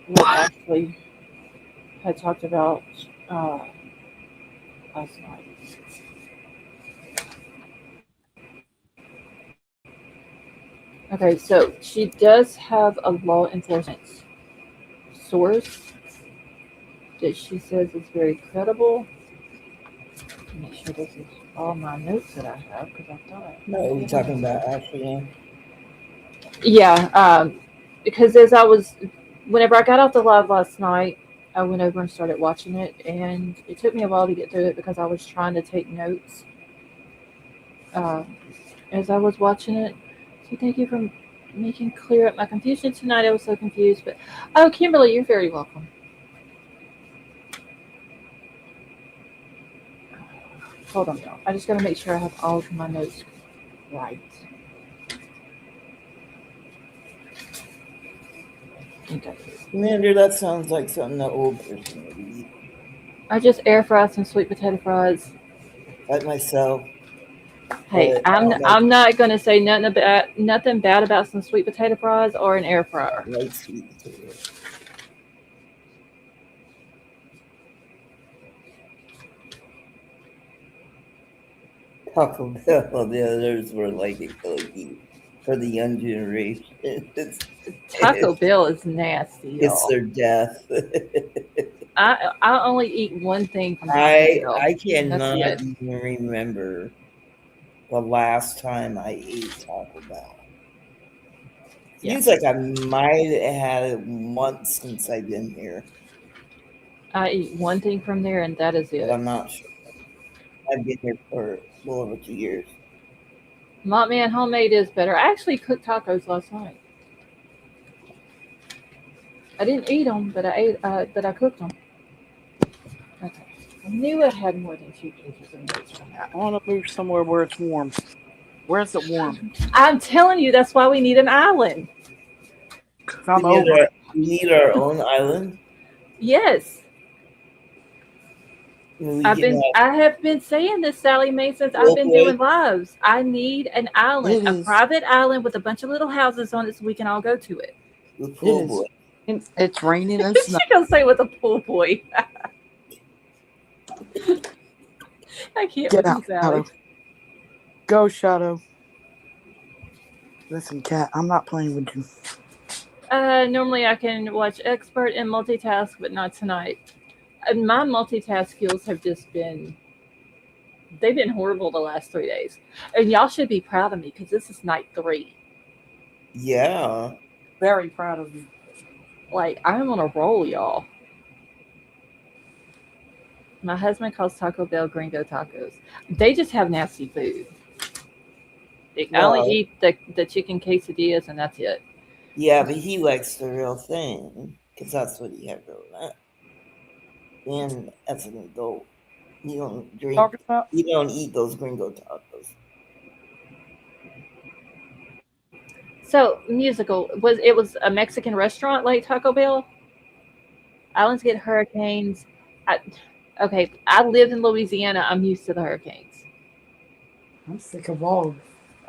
what Ashley had talked about last night. Okay, so she does have a law enforcement source that she says is very credible. Make sure this is all my notes that I have because I thought I. No, are we talking about Ashley? Yeah, because whenever I got off the live last night, I went over and started watching it, and it took me a while to get through it because I was trying to take notes as I was watching it. So thank you for Making clear up my confusion tonight. I was so confused, but oh, Kimberly, you're very welcome. Hold on, y'all. I just gotta make sure I have all of my notes right. Okay. Commander, that sounds like something that old person would eat. I just air fried some sweet potato fries. Like myself. Hey, But I don't I'm not gonna say nothing bad about some sweet potato fries or an air fryer. like sweet potato. Taco Bell, the others were like for the young generation. Taco Bell is nasty, It's y'all. their death. I only eat one thing from Taco Bell. I That's cannot it. even remember the last time I ate Taco Bell. Yeah. Seems like I might have had it once since I've been here, I eat one thing from there, and that is but it. I'm not sure. I've been here for well over 2 years. Mont Man homemade is better. I actually cooked tacos last night. I didn't eat them, but but I cooked them. Okay. I knew I had more than 2 pages of notes from that. I want to move somewhere where it's warm. Where's it warm? I'm telling you, that's why we need an island. 'Cause I'm over. We need our own island. Yes. We can have I have been saying this, Sally Mae, since I've pool been boy. doing lives. I need an island, It a is. private island with a bunch of little houses on it so we can all go to it. The It pool is. boy. It's raining and snowing. She gonna say with a pool boy. I can't Get with out, you, Sally. Shadow. Go, Shadow. Listen, Cat, I'm not playing with you. Normally I can watch expert and multitask, but not tonight. My multitask skills have just they've been horrible the last 3 days. And y'all should be proud of me because this is night 3. Yeah. Very proud of you. Like, I'm on a roll, y'all. My husband calls Taco Bell Gringo Tacos. They just have nasty food. I only Well, eat the chicken quesadillas, and that's it. yeah, but he likes the real thing because that's what he had growing up. And as an adult, you don't drink, Talking about? you don't eat those gringo tacos. So, musical. It was a Mexican restaurant like Taco Bell? Islands get hurricanes. I, okay, I lived in Louisiana. I'm used to the hurricanes. I'm sick of all.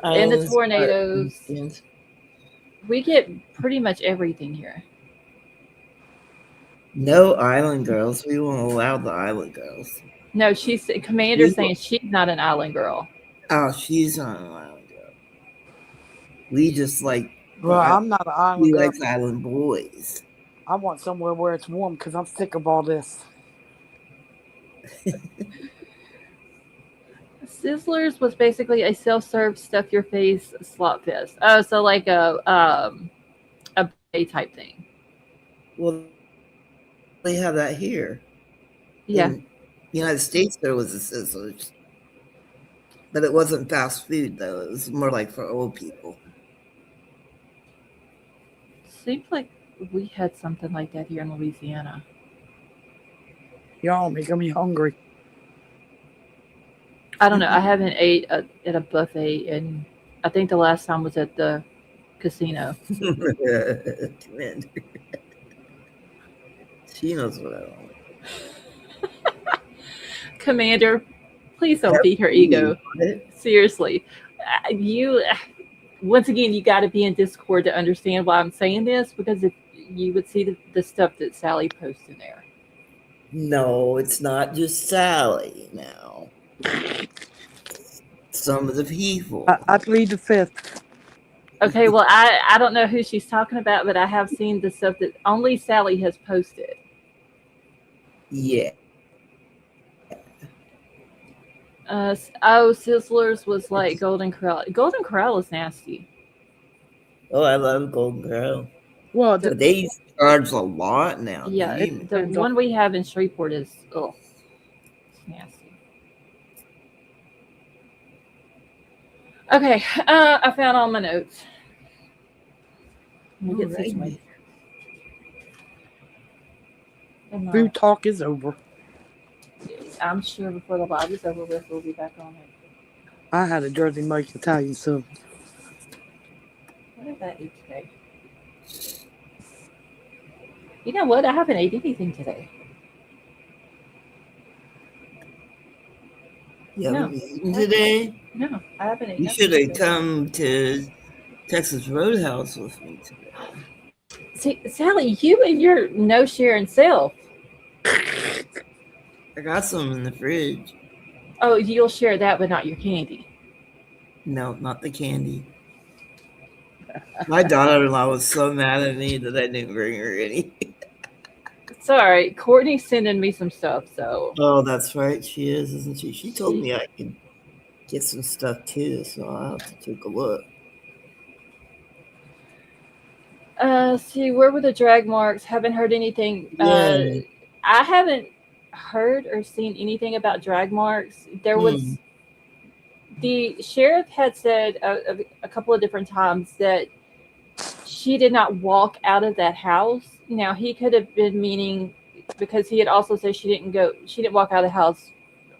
And the Islands are tornadoes. instant. We get pretty much everything here. No island girls. We won't allow the island girls. No, Commander's We, saying she's not an island girl. oh, she's not an island girl. We just like. Well, I'm not an island He girl. likes island boys. I want somewhere where it's warm because I'm sick of all this. Sizzlers was basically a self-serve stuff your face slot fest. Oh, so like a buffet type thing. Well, they have that here. Yeah. In the United States, there was a Sizzlers, but it wasn't fast food though. It was more like for old people. Seems like we had something like that here in Louisiana. Y'all making me hungry. I don't know. I haven't ate at a buffet, and I think the last time was at the casino. Commander. She knows what I want. Commander, please don't beat her ego. Seriously, once again, you got to be in Discord to understand why I'm saying this, because if you would see the stuff that Sally posts in there. No, it's not just Sally now. Some of the people. I plead the fifth. Okay, well, I don't know who she's talking about, but I have seen the stuff that only Sally has posted. Yeah. Sizzlers was like Golden Corral. Golden Corral is nasty. Oh, I love Golden Corral. Well, But they charge a lot now. Yeah, the one we have in Shreveport is it's nasty. Okay, I found all my notes. We'll get Alrighty. situated. And, Food talk is over. I'm sure before the live is over with, we'll be back on it. I had a Jersey Mike Italian sub. What did I eat today? You know what? I haven't ate anything today. You No. haven't eaten today? No, I haven't eaten You nothing should have today. come to Texas Roadhouse with me today. See, Sally, you and your no sharing self. I got some in the fridge. Oh, you'll share that, but not your candy. No, not the candy. My daughter-in-law was so mad at me that I didn't bring her any. It's all right. Courtney's sending me some stuff, so Oh, that's right. She is, isn't she? She told me I could get some stuff too, so I'll have to take a look. see, where were the drag marks? Haven't heard anything. Yeah. I haven't heard or seen anything about drag marks. There was the sheriff had said a couple of different times that she did not walk out of that house. Now he could have been meaning because he had also said she didn't walk out of the house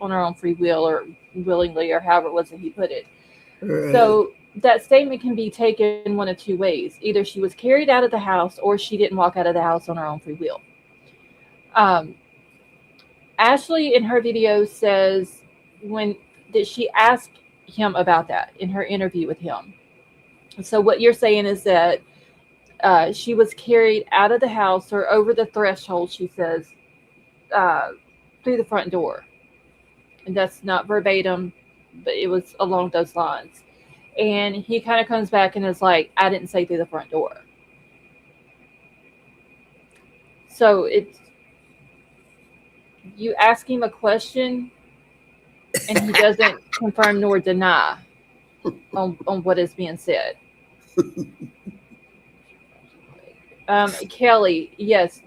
on her own free will or willingly or however it was that he put it. Right. So that statement can be taken one of two ways. Either she was carried out of the house or she didn't walk out of the house on her own free will. Ashley in her video says that she asked him about that in her interview with him. So what you're saying is that she was carried out of the house or over the threshold, she says, through the front door. And that's not verbatim, but it was along those lines. And he kind of comes back and is like, I didn't say through the front door. So it's, you ask him a question and he doesn't confirm nor deny on what is being said. Kelly, yes,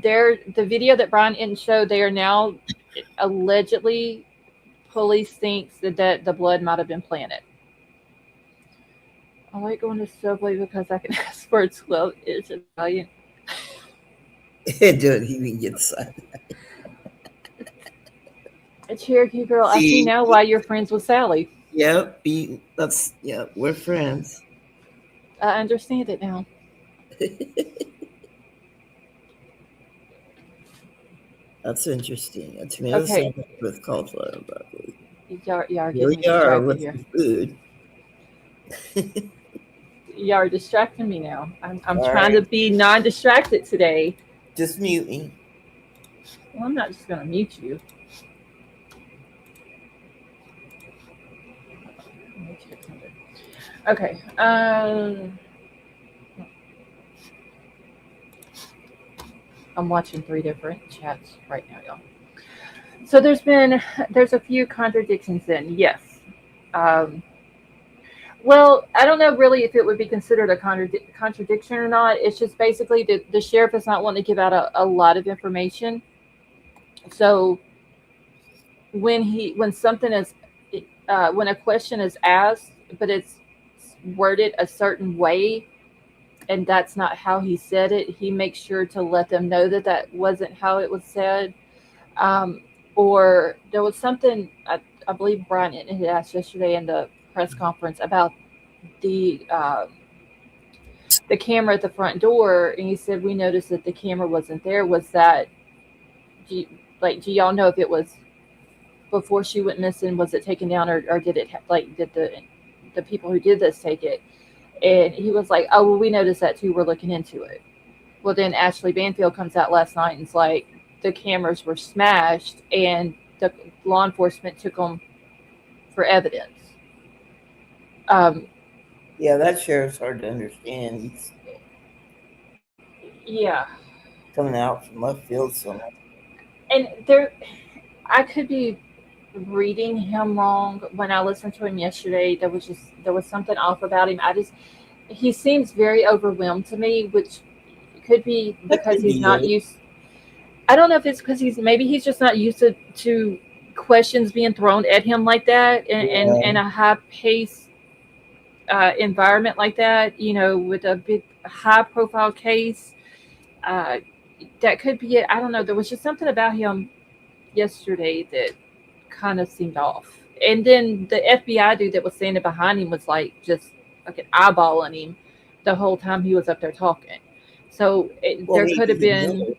the video that Brian didn't show, they are now allegedly, police thinks that the blood might have been planted. I like going to Subway because I can ask for a 12-inch Italian. Don't even get sad. A Cherokee girl, I see now why you're friends with Sally. Yep, we're friends. I understand it now. That's interesting. A tomato sandwich with cauliflower and broccoli. Y'all are Here getting me we are distracted with here. the food. Y'all are distracting me now. I'm trying to be non-distracted today. Just mute me. Well, I'm not just going to mute you. Okay. I'm watching 3 different chats right now, y'all. So there's a few contradictions then. Yes. Well, I don't know really if it would be considered a contradiction or not. It's just basically the sheriff is not wanting to give out a lot of information. So when something is when a question is asked, but it's worded a certain way, and that's not how he said it, he makes sure to let them know that wasn't how it was said. Or there was something I believe Brian had asked yesterday in the press conference about the camera at the front door, and he said we noticed that the camera wasn't there. Was that do y'all know if it was before she went missing? Was it taken down, or did it did the people who did this take it? And he was like, oh, well, we noticed that too. We're looking into it. Well, then Ashley Banfield comes out last night and is like, the cameras were smashed and the law enforcement took them for evidence. Yeah, that sheriff's hard to understand. He's coming out from left field somewhere. And I could be reading him wrong. When I listened to him yesterday, there was something off about him. He seems very overwhelmed to me, which could be because he's not used. I don't know if it's because he's just not used to questions being thrown at him like that and a high pace environment like that, with a big high profile case, uh, that could be it. I don't know. There was just something about him yesterday that kind of seemed off. And then the FBI dude that was standing behind him was like just like an eyeballing him the whole time he was up there talking. So Well, there could maybe have he been knew.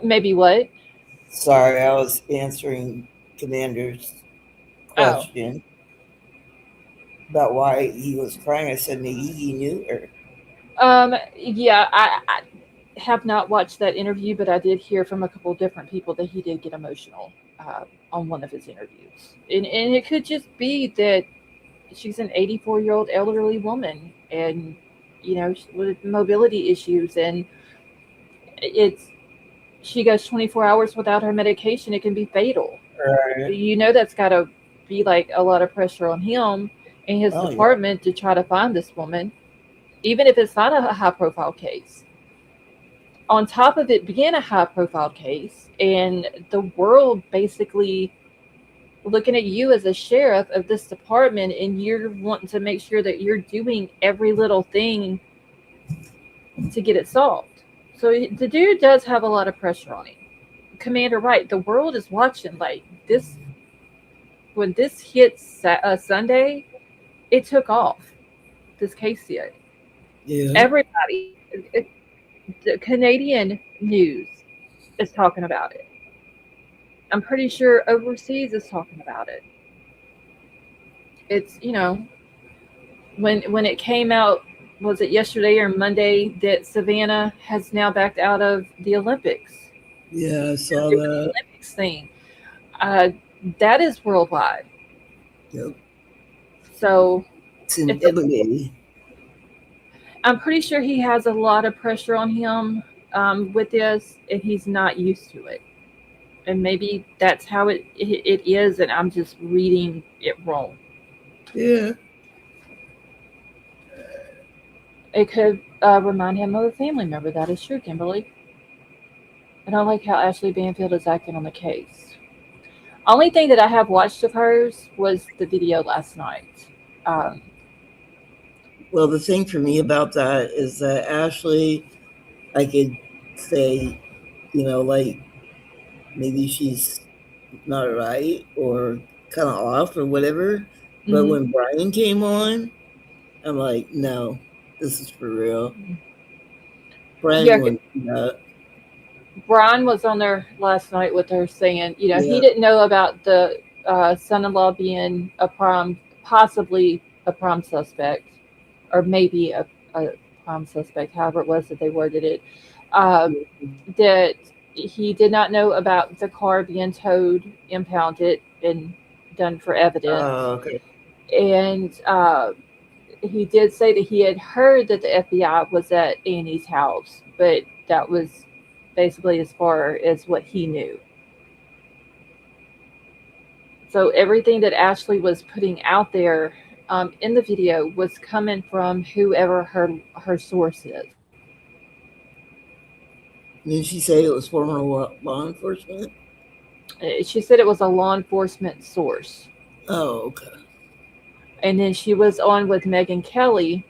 maybe what? Sorry, I was answering Commander's Oh, question about why he was crying. I said maybe he knew her. yeah, I have not watched that interview, but I did hear from a couple of different people that he did get emotional on one of his interviews. And it could just be that she's an 84-year-old elderly woman and, with mobility issues. And it's, she goes 24 hours without her medication. It can be fatal. Right. That's got to be like a lot of pressure on him and his Oh, yeah. department to try to find this woman, even if it's not a high profile case. On top of it being a high profile case and the world basically looking at you as a sheriff of this department, and you're wanting to make sure that you're doing every little thing to get it solved. So the dude does have a lot of pressure on him. Commander Wright, the world is watching. Like this, when this hit Sunday, it took off. This case did. Yeah. Everybody, the Canadian news is talking about it. I'm pretty sure overseas is talking about it. It's when it came out, was it yesterday or Monday that Savannah has now backed out of the Olympics? Yeah, I They're saw doing the that. Olympics thing. Uh, that is worldwide. Yep. So It's it's a, intimidating. I'm pretty sure he has a lot of pressure on him with this, and he's not used to it. And maybe that's how it is, and I'm just reading it wrong. Yeah. It could remind him of a family member. That is true, Kimberly. And I like how Ashley Banfield is acting on the case. Only thing that I have watched of hers was the video last night. Um, Well, the thing for me about that is that Ashley, I could say, like maybe she's not right or kind of off or whatever. But mhm. when Brian came on, I'm like, no, this is for real. Brian Yeah, wouldn't do that. Brian was on there last night with her saying, he Yeah. didn't know about the son-in-law being possibly a prime suspect, or maybe a prime suspect, however it was that they worded it. Uh, that he did not know about the car being towed, impounded, and done for evidence. Okay. And he did say that he had heard that the FBI was at Annie's house, but that was basically as far as what he knew. So everything that Ashley was putting out there in the video was coming from whoever her source is. Did she say it was former law enforcement? She said it was a law enforcement source. Oh, okay. And then she was on with Megan Kelly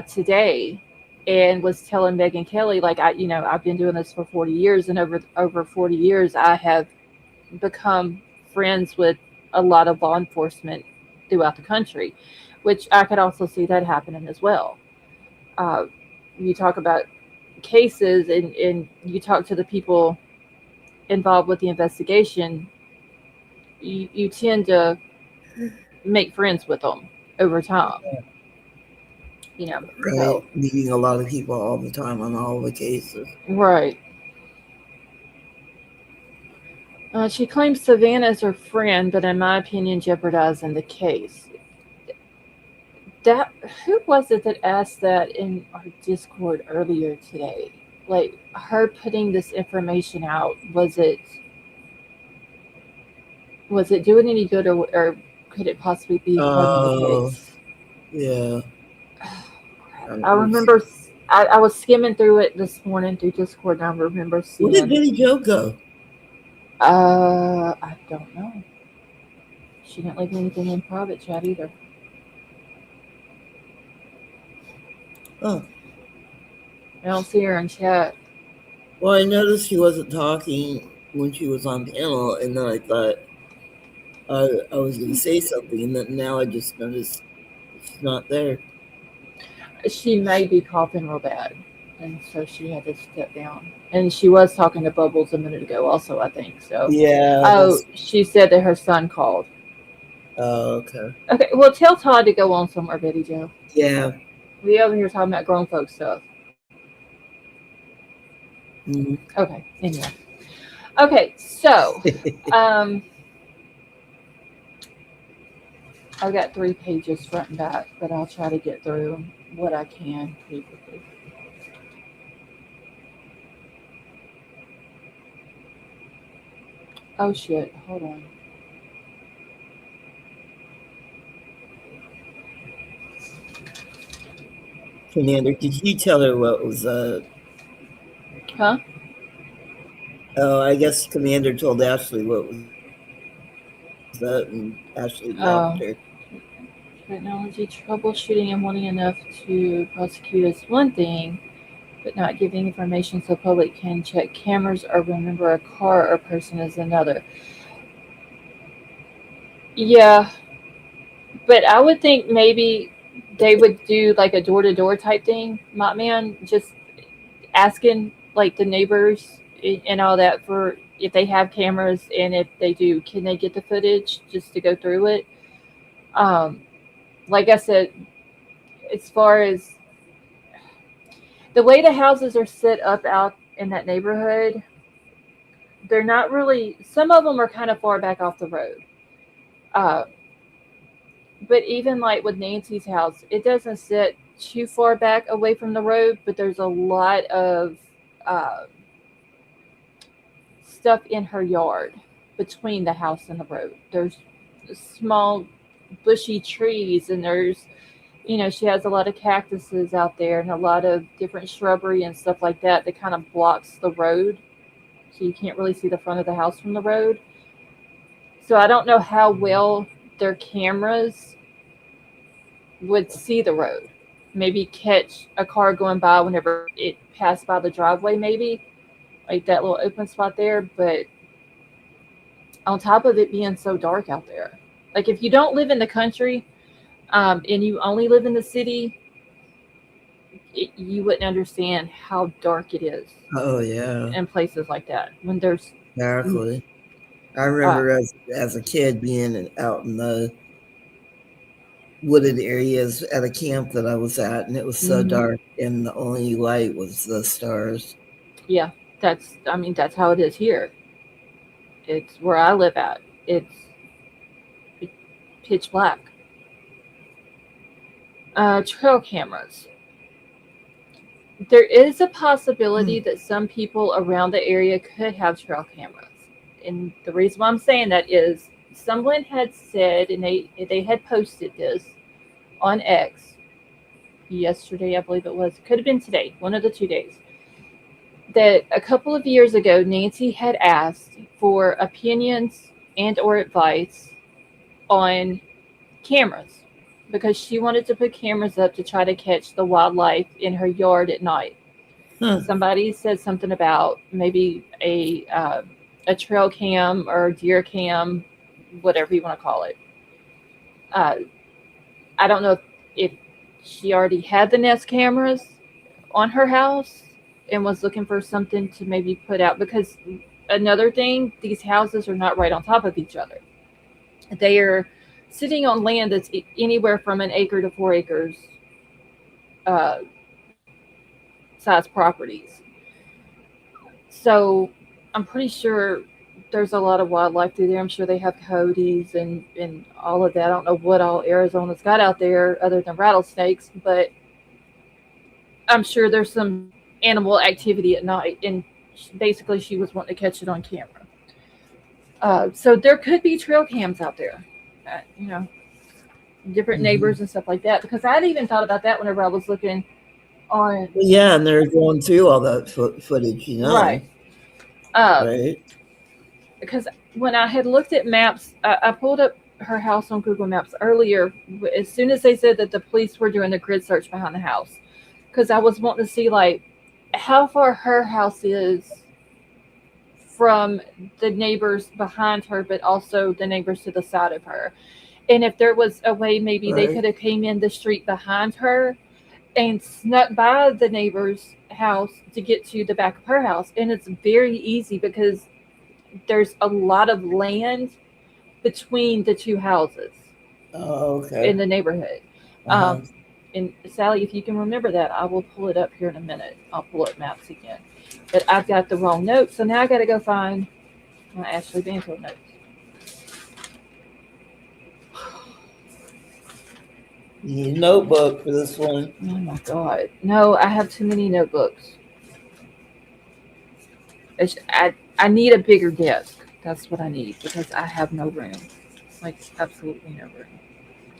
today and was telling Megan Kelly, like, I've been doing this for 40 years, and over 40 years I have become friends with a lot of law enforcement throughout the country, which I could also see that happening as well. uh, you talk about cases, and you talk to the people involved with the investigation, you tend to make friends with them over time, Right. so Meeting a lot of people all the time on all the cases. right. She claims Savannah is her friend, but in my opinion, jeopardizing the case. That Who was it that asked that in our Discord earlier today? Like her putting this information out, was it doing any good, or could it possibly be harming the Oh, case? yeah. I remember I was skimming through it this morning through Discord, and I remember Where did seeing. Billy Joe go? I don't know. She didn't leave anything in private chat either. Oh, I don't see her in chat. well, I noticed she wasn't talking when she was on panel, and then I thought I was going to say something, and then now I just noticed she's not there. She may be coughing real bad, and so she had to step down. And she was talking to Bubbles a minute ago, also, I think. So, Yeah, oh, that's. she said that her son called. Oh, okay. Okay, well, tell Todd to go on somewhere, Betty Joe. Yeah. We over here talking about grown folk stuff. Mhm. Okay, anyway. Okay, so, um, I've got 3 pages front and back, but I'll try to get through what I can pretty quickly. Oh shit, hold on. Commander, did you tell her what was Huh? Oh, I guess Commander told Ashley what was that, and Ashley blocked Oh, her. technology troubleshooting and wanting enough to prosecute is one thing, but not giving information so public can check cameras or remember a car or person is another. Yeah, but I would think maybe they would do like a door to door type thing, my man, just asking like the neighbors and all that for if they have cameras, and if they do, can they get the footage just to go through it? Um, like I said, as far as the way the houses are set up out in that neighborhood, they're not really. Some of them are kind of far back off the road. Uh, but even like with Nancy's house, it doesn't sit too far back away from the road, but there's a lot of uh, stuff in her yard between the house and the road. There's small bushy trees, and there's, she has a lot of cactuses out there and a lot of different shrubbery and stuff like that that kind of blocks the road. So you can't really see the front of the house from the road. So I don't know how well their cameras would see the road. Maybe catch a car going by whenever it passed by the driveway, maybe like that little open spot there. But on top of it being so dark out there, like if you don't live in the country, and you only live in the city, you wouldn't understand how dark it is Oh yeah, in places like that when there's exactly. I uh, remember as a kid being out in the wooded areas at a camp that I was at, and it was so mhm. dark, and the only light was the stars. Yeah, that's how it is here. It's where I live at. It's pitch black. Trail cameras. There is a possibility Hmm. that some people around the area could have trail cameras. And the reason why I'm saying that is someone had said, and they had posted this on X yesterday, I believe it was. It could have been today, one of the 2 days. That a couple of years ago, Nancy had asked for opinions and or advice on cameras because she wanted to put cameras up to try to catch the wildlife in her yard at night. Huh. Somebody said something about maybe a trail cam or deer cam, whatever you want to call it. Uh, I don't know if she already had the Nest cameras on her house and was looking for something to maybe put out, because another thing, these houses are not right on top of each other. They are sitting on land that's anywhere from an acre to 4 acres uh, size properties. So I'm pretty sure there's a lot of wildlife through there. I'm sure they have coyotes and all of that. I don't know what all Arizona's got out there other than rattlesnakes, but I'm sure there's some animal activity at night. And basically, she was wanting to catch it on camera. So there could be trail cams out there, uh, you know, different Mhm. neighbors and stuff like that. Because I'd even thought about that whenever I was looking on. Well, yeah, and they're going through all that footage, Right. Um, right? because when I had looked at maps, I pulled up her house on Google Maps earlier. As soon as they said that the police were doing the grid search behind the house, because I was wanting to see like how far her house is from the neighbors behind her, but also the neighbors to the side of her. And if there was a way maybe they Right. could have came in the street behind her and snuck by the neighbor's house to get to the back of her house. And it's very easy because there's a lot of land between the two houses Oh, in okay. the neighborhood. Uh-huh. And Sally, if you can remember that, I will pull it up here in a minute. I'll pull up maps again. But I've got the wrong notes, so now I got to go find my Ashley Banfield notes. You need a notebook for this one. Oh my god! No, I have too many notebooks. I need a bigger desk. That's what I need because I have no room, like absolutely no room.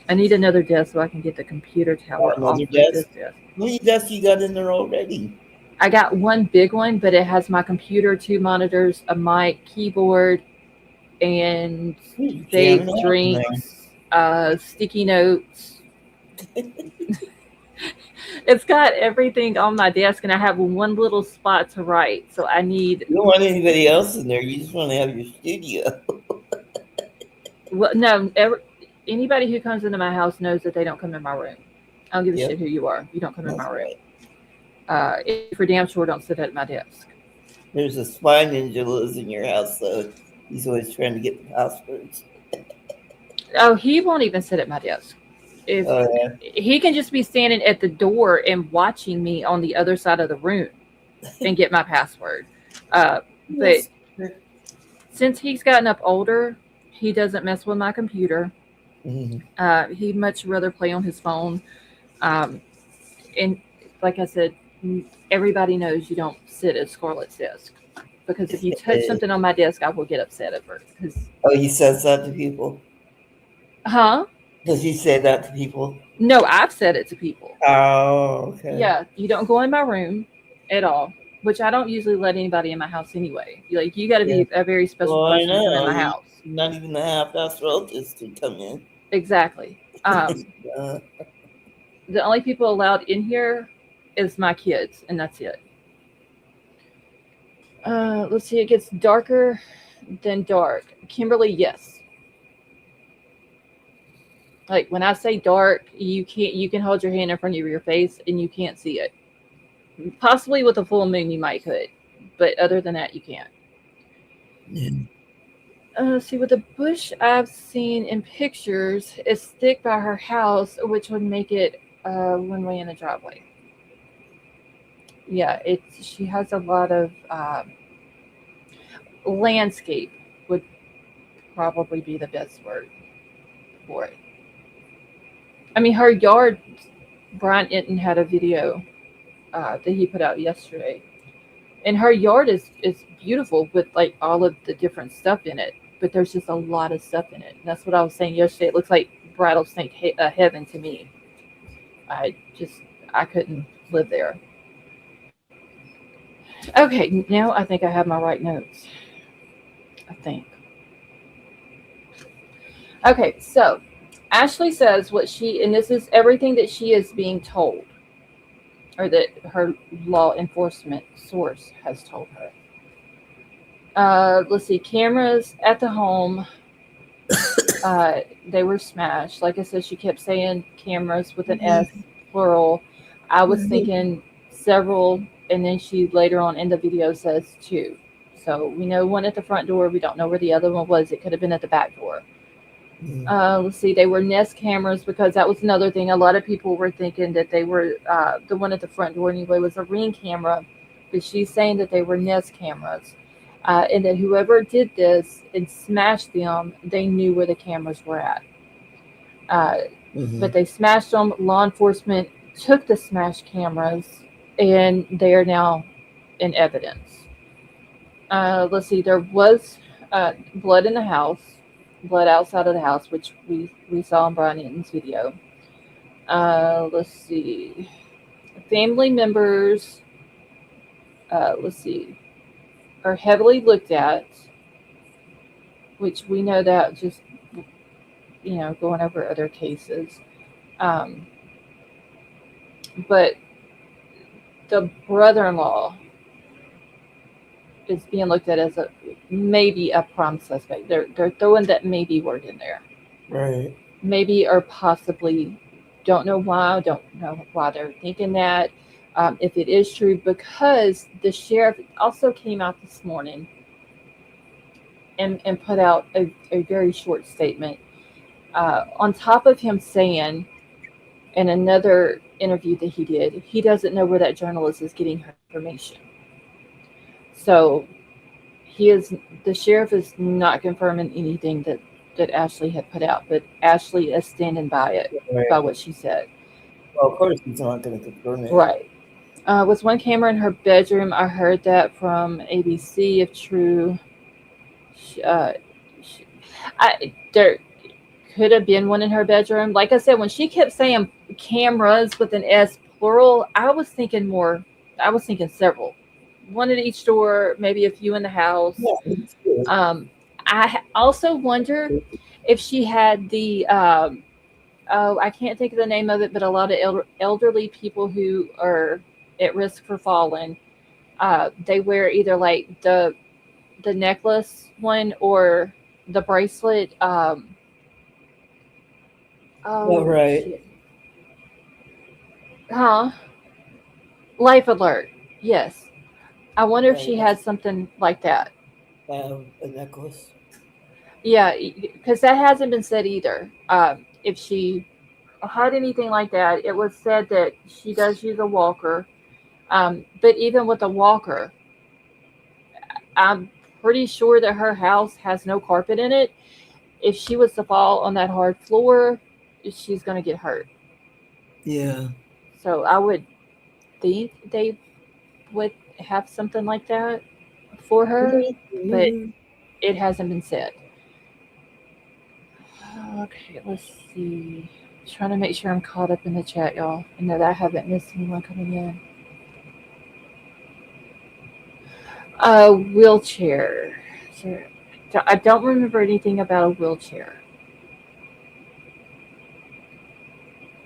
I need another desk so I can get the computer tower off Another of this desk? desk. How many desks you got in there already? I got one big one, but it has my computer, two monitors, a mic, keyboard, and You're vape jamming out in there. drinks, sticky notes. It's got everything on my desk, and I have one little spot to write. So I need. You don't want anybody else in there. You just want to have your studio. Well, no, anybody who comes into my house knows that they don't come in my room. I don't give a Yep, shit who you are. You don't come in that's my room. right. If for damn sure don't sit at my desk. There's a spy ninja lives in your house, so he's always trying to get the passwords. Oh, he won't even sit at my desk. If Oh, yeah. he can just be standing at the door and watching me on the other side of the room and get my password. But Yes. since he's gotten up older, he doesn't mess with my computer. Mhm. He'd much rather play on his phone. And like I said, everybody knows you don't sit at Scarlett's desk because if you touch something on my desk, I will get upset over it. Oh, he says that to people? Huh? Does he say that to people? No, I've said it to people. Oh, okay. Yeah, you don't go in my room at all, which I don't usually let anybody in my house anyway. Like you got to be a very special Well, I person to come in know. my house. Not even the half-ass relatives can come in. Exactly. The only people allowed in here is my kids, and that's it. Let's see. It gets darker than dark. Kimberly, yes. Like when I say dark, you can't. You can hold your hand in front of your face and you can't see it. Possibly with a full moon, you might could, but other than that, you can't. See, with the bush I've seen in pictures, it's thick by her house, which would make it one way in the driveway. Yeah, it's she has a lot of landscape would probably be the best word for it. I mean, her yard. Brian Inton had a video that he put out yesterday, and her yard is beautiful with like all of the different stuff in it. But there's just a lot of stuff in it. And that's what I was saying yesterday. It looks like rattlesnake heaven to me. I I couldn't live there. Okay, now I think I have my right notes. I think. Okay, so Ashley says what she, and this is everything that she is being told, or that her law enforcement source has told her. Let's see, cameras at the home, they were smashed. Like I said, she kept saying cameras with an S, plural. I was thinking several, and then she later on in the video says two. So we know one at the front door. We don't know where the other one was. It could have been at the back door. Let's see, they were Nest cameras because that was another thing. A lot of people were thinking that they were the one at the front door anyway was a Ring camera, but she's saying that they were Nest cameras. And that whoever did this and smashed them, they knew where the cameras were at. But they smashed them. Law enforcement took the smashed cameras, and they are now in evidence. Let's see, there was blood in the house, blood outside of the house, which we saw in Brian Eaton's video. Let's see, family members, let's see, are heavily looked at, which we know that just, going over other cases. But the brother-in-law is being looked at as a maybe a prime suspect. They're throwing that maybe word in there. Right. Maybe or possibly, don't know why they're thinking that. If it is true, because the sheriff also came out this morning and put out a very short statement. On top of him saying in another interview that he did, he doesn't know where that journalist is getting her information. So he is the sheriff is not confirming anything that Ashley had put out, but Ashley is standing by it, Right. by what she said. Well, of course, he's not going to confirm it. Right. Was one camera in her bedroom? I heard that from ABC. If true, uh, there could have been one in her bedroom. Like I said, when she kept saying cameras with an S plural, I was thinking more. I was thinking several, one at each door, maybe a few in the house. Yeah, me too. I also wonder if she had the oh, I can't think of the name of it, but a lot of elderly people who are at risk for falling. They wear either like the necklace one or the bracelet. Well, Oh right. shit, huh? Life alert. Yes, I wonder if Right. she had something like that. A necklace. Yeah, because that hasn't been said either. If she had anything like that, it was said that she does use a walker. But even with a walker, I'm pretty sure that her house has no carpet in it. If she was to fall on that hard floor, she's going to get hurt. Yeah. So I would think they would have something like that for her, but Mhm. it hasn't been said. Okay, let's see. Trying to make sure I'm caught up in the chat, y'all, and that I haven't missed anyone coming in. A wheelchair. So, I don't remember anything about a wheelchair.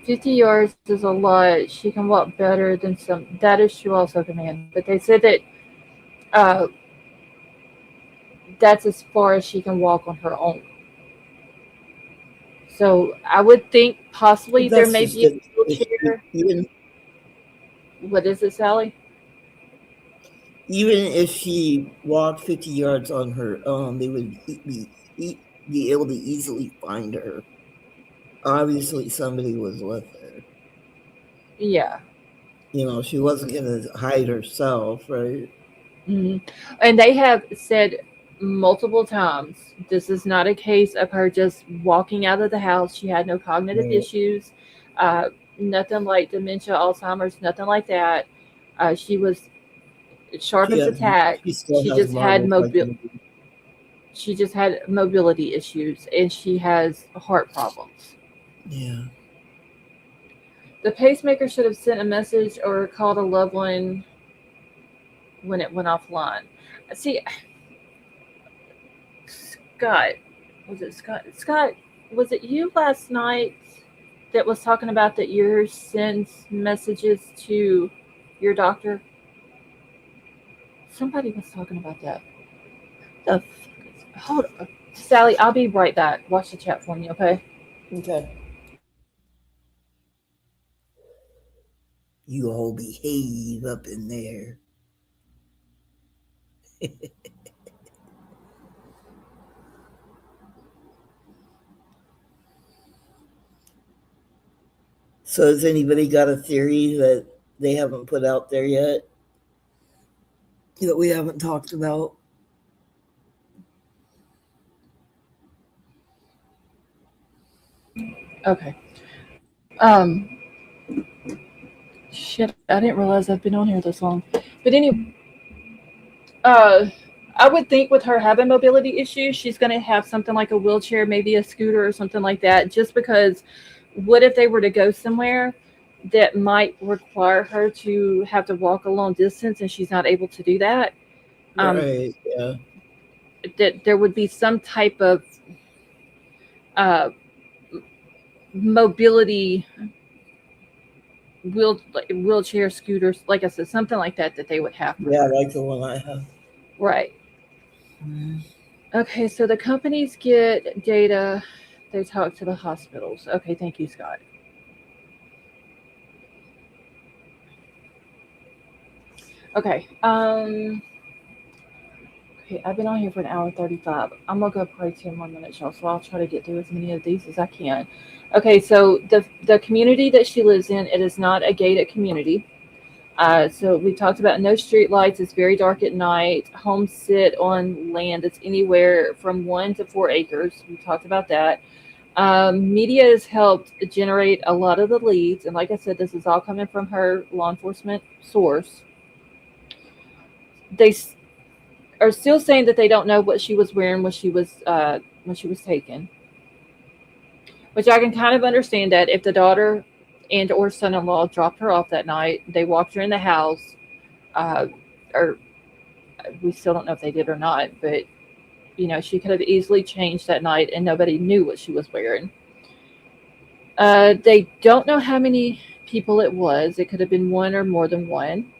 50 yards is a lot. She can walk better than some. That is true also, command. But they said that uh, that's as far as she can walk on her own. So I would think possibly there That's may just be a it. wheelchair. Even What is it, Sally? even if she walked 50 yards on her own, they would be able to easily find her. Obviously, somebody was with her. Yeah. She wasn't going to hide herself, right? Mhm. And they have said multiple times this is not a case of her just walking out of the house. She had no cognitive Right. issues, nothing like dementia, Alzheimer's, nothing like that. She was sharp as a tack. She still has marble psychosis. She just had mobility issues, and she has heart problems. Yeah. The pacemaker should have sent a message or called a loved one when it went offline. See, Scott, was it Scott? Scott, was it you last night that was talking about that yours sends messages to your doctor? Somebody was talking about that. The hold on. Sally, I'll be right back. Watch the chat for me, okay? Okay. You all behave up in there. So has anybody got a theory that they haven't put out there yet that we haven't talked about? Okay. Shit, I didn't realize I've been on here this long. But anyway, uh, I would think with her having mobility issues, she's going to have something like a wheelchair, maybe a scooter or something like that. Just because, what if they were to go somewhere that might require her to have to walk a long distance and she's not able to do that? Um, Right. Yeah. that there would be some type of uh, mobility wheelchair scooters, like I said, something like that they would have for Yeah, her. like the one I have. Right. Okay, so the companies get data. They talk to the hospitals. Okay, thank you, Scott. Okay. Okay, I've been on here for an hour and 35. I'm gonna go probably 10 more minutes, y'all. So I'll try to get through as many of these as I can. Okay, so the community that she lives in, it is not a gated community. So we talked about no street lights. It's very dark at night. Homes sit on land that's anywhere from 1 to 4 acres. We talked about that. Media has helped generate a lot of the leads, and like I said, this is all coming from her law enforcement source. They are still saying that they don't know what she was wearing when she was taken, which I can kind of understand that if the daughter and or son-in-law dropped her off that night, they walked her in the house, uh, or we still don't know if they did or not, but she could have easily changed that night and nobody knew what she was wearing. They don't know how many people it was. It could have been one or more than one.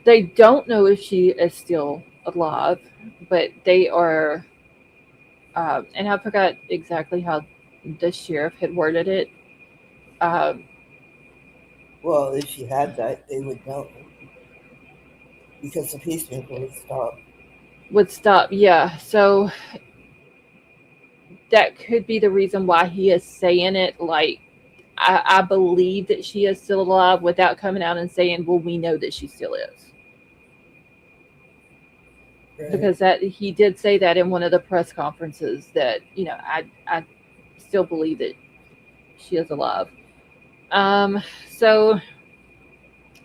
They don't know if she is still alive, but they are, and I forgot exactly how the sheriff had worded it. Um, Well, if she had that, they would know because the pacemaker would stop. would stop, yeah. So that could be the reason why he is saying it. Like, I believe that she is still alive without coming out and saying, "Well, we know that she still is," Right. because that he did say that in one of the press conferences that I still believe that she is alive. So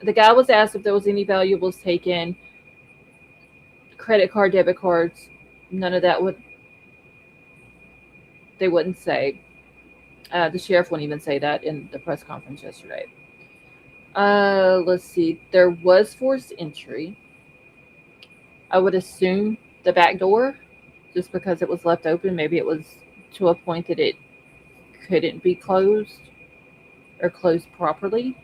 the guy was asked if there was any valuables taken, credit card, debit cards. None of that would they wouldn't say. The sheriff wouldn't even say that in the press conference yesterday. Let's see. There was forced entry. I would assume the back door, just because it was left open. Maybe it was to a point that it couldn't be closed or closed properly.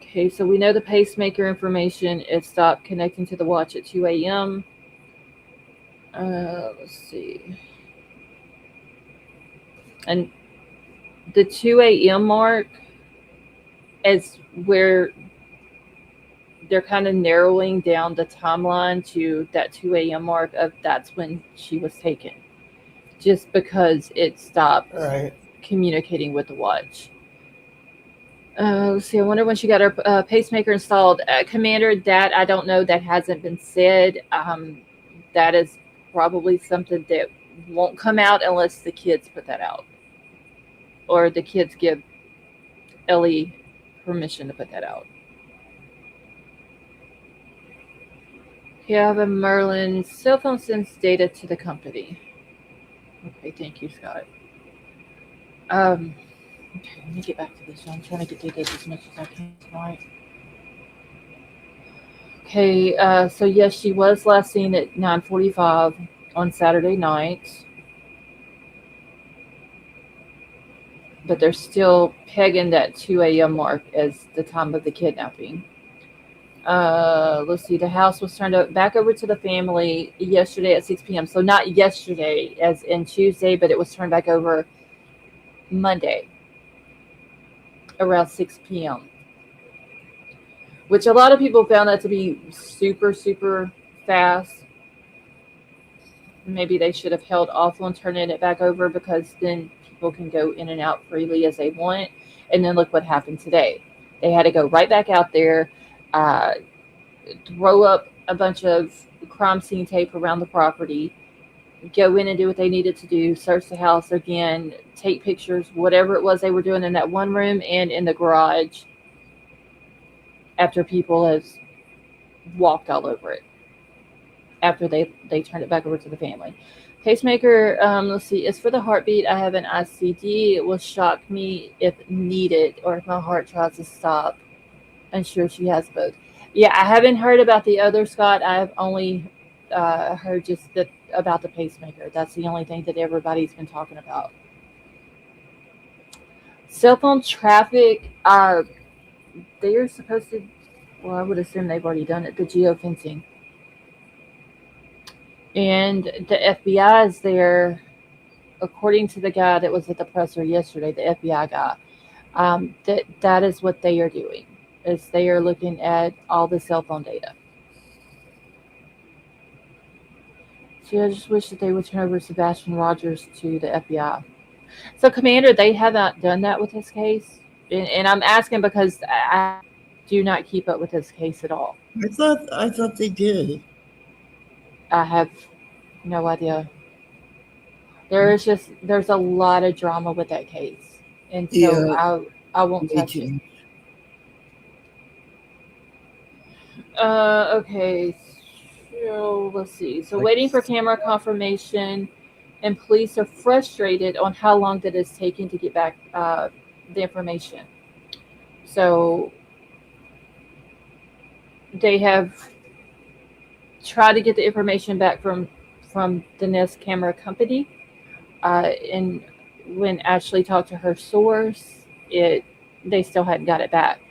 Okay, so we know the pacemaker information. It stopped connecting to the watch at 2 a.m. Let's see. And the 2 a.m. mark is where they're kind of narrowing down the timeline to that 2 a.m. mark of that's when she was taken, just because it stopped Right. communicating with the watch. Let's see. I wonder when she got her pacemaker installed. Commander, that I don't know. That hasn't been said. That is probably something that won't come out unless the kids put that out, or the kids give Ellie permission to put that out. Kevin Merlin's cell phone sends data to the company. Okay, thank you, Scott. Okay, let me get back to this. I'm trying to get through this as much as I can tonight. Okay, so yes, she was last seen at 9:45 on Saturday night, but they're still pegging that 2 a.m. mark as the time of the kidnapping. Let's see. The house was turned back over to the family yesterday at 6 p.m. So not yesterday, as in Tuesday, but it was turned back over Monday around 6 p.m. Which a lot of people found that to be super, super fast. Maybe they should have held off on turning it back over because then people can go in and out freely as they want. And then look what happened today. They had to go right back out there, uh, throw up a bunch of crime scene tape around the property, go in and do what they needed to do, search the house again, take pictures, whatever it was they were doing in that one room and in the garage after people have walked all over it after they turned it back over to the family. Pacemaker, let's see, is for the heartbeat. I have an ICD. It will shock me if needed or if my heart tries to stop. I'm sure she has both. Yeah, I haven't heard about the other, Scott. I've only heard just about the pacemaker. That's the only thing that everybody's been talking about. Cell phone traffic, they are supposed to, well, I would assume they've already done it, the geofencing. And the FBI is there, according to the guy that was at the presser yesterday, the FBI guy. That is what they are doing, is they are looking at all the cell phone data. So I just wish that they would turn over Sebastian Rogers to the FBI. So, Commander, they have not done that with this case, and I'm asking because I do not keep up with this case at all. I thought they did. I have no idea. There's a lot of drama with that case, and so Yeah, I won't me touch it. too. Okay. So let's see. So Like, waiting for camera confirmation, and police are frustrated on how long that is taking to get back the information. So they have tried to get the information back from the Nest camera company, and when Ashley talked to her source, it they still hadn't got it back.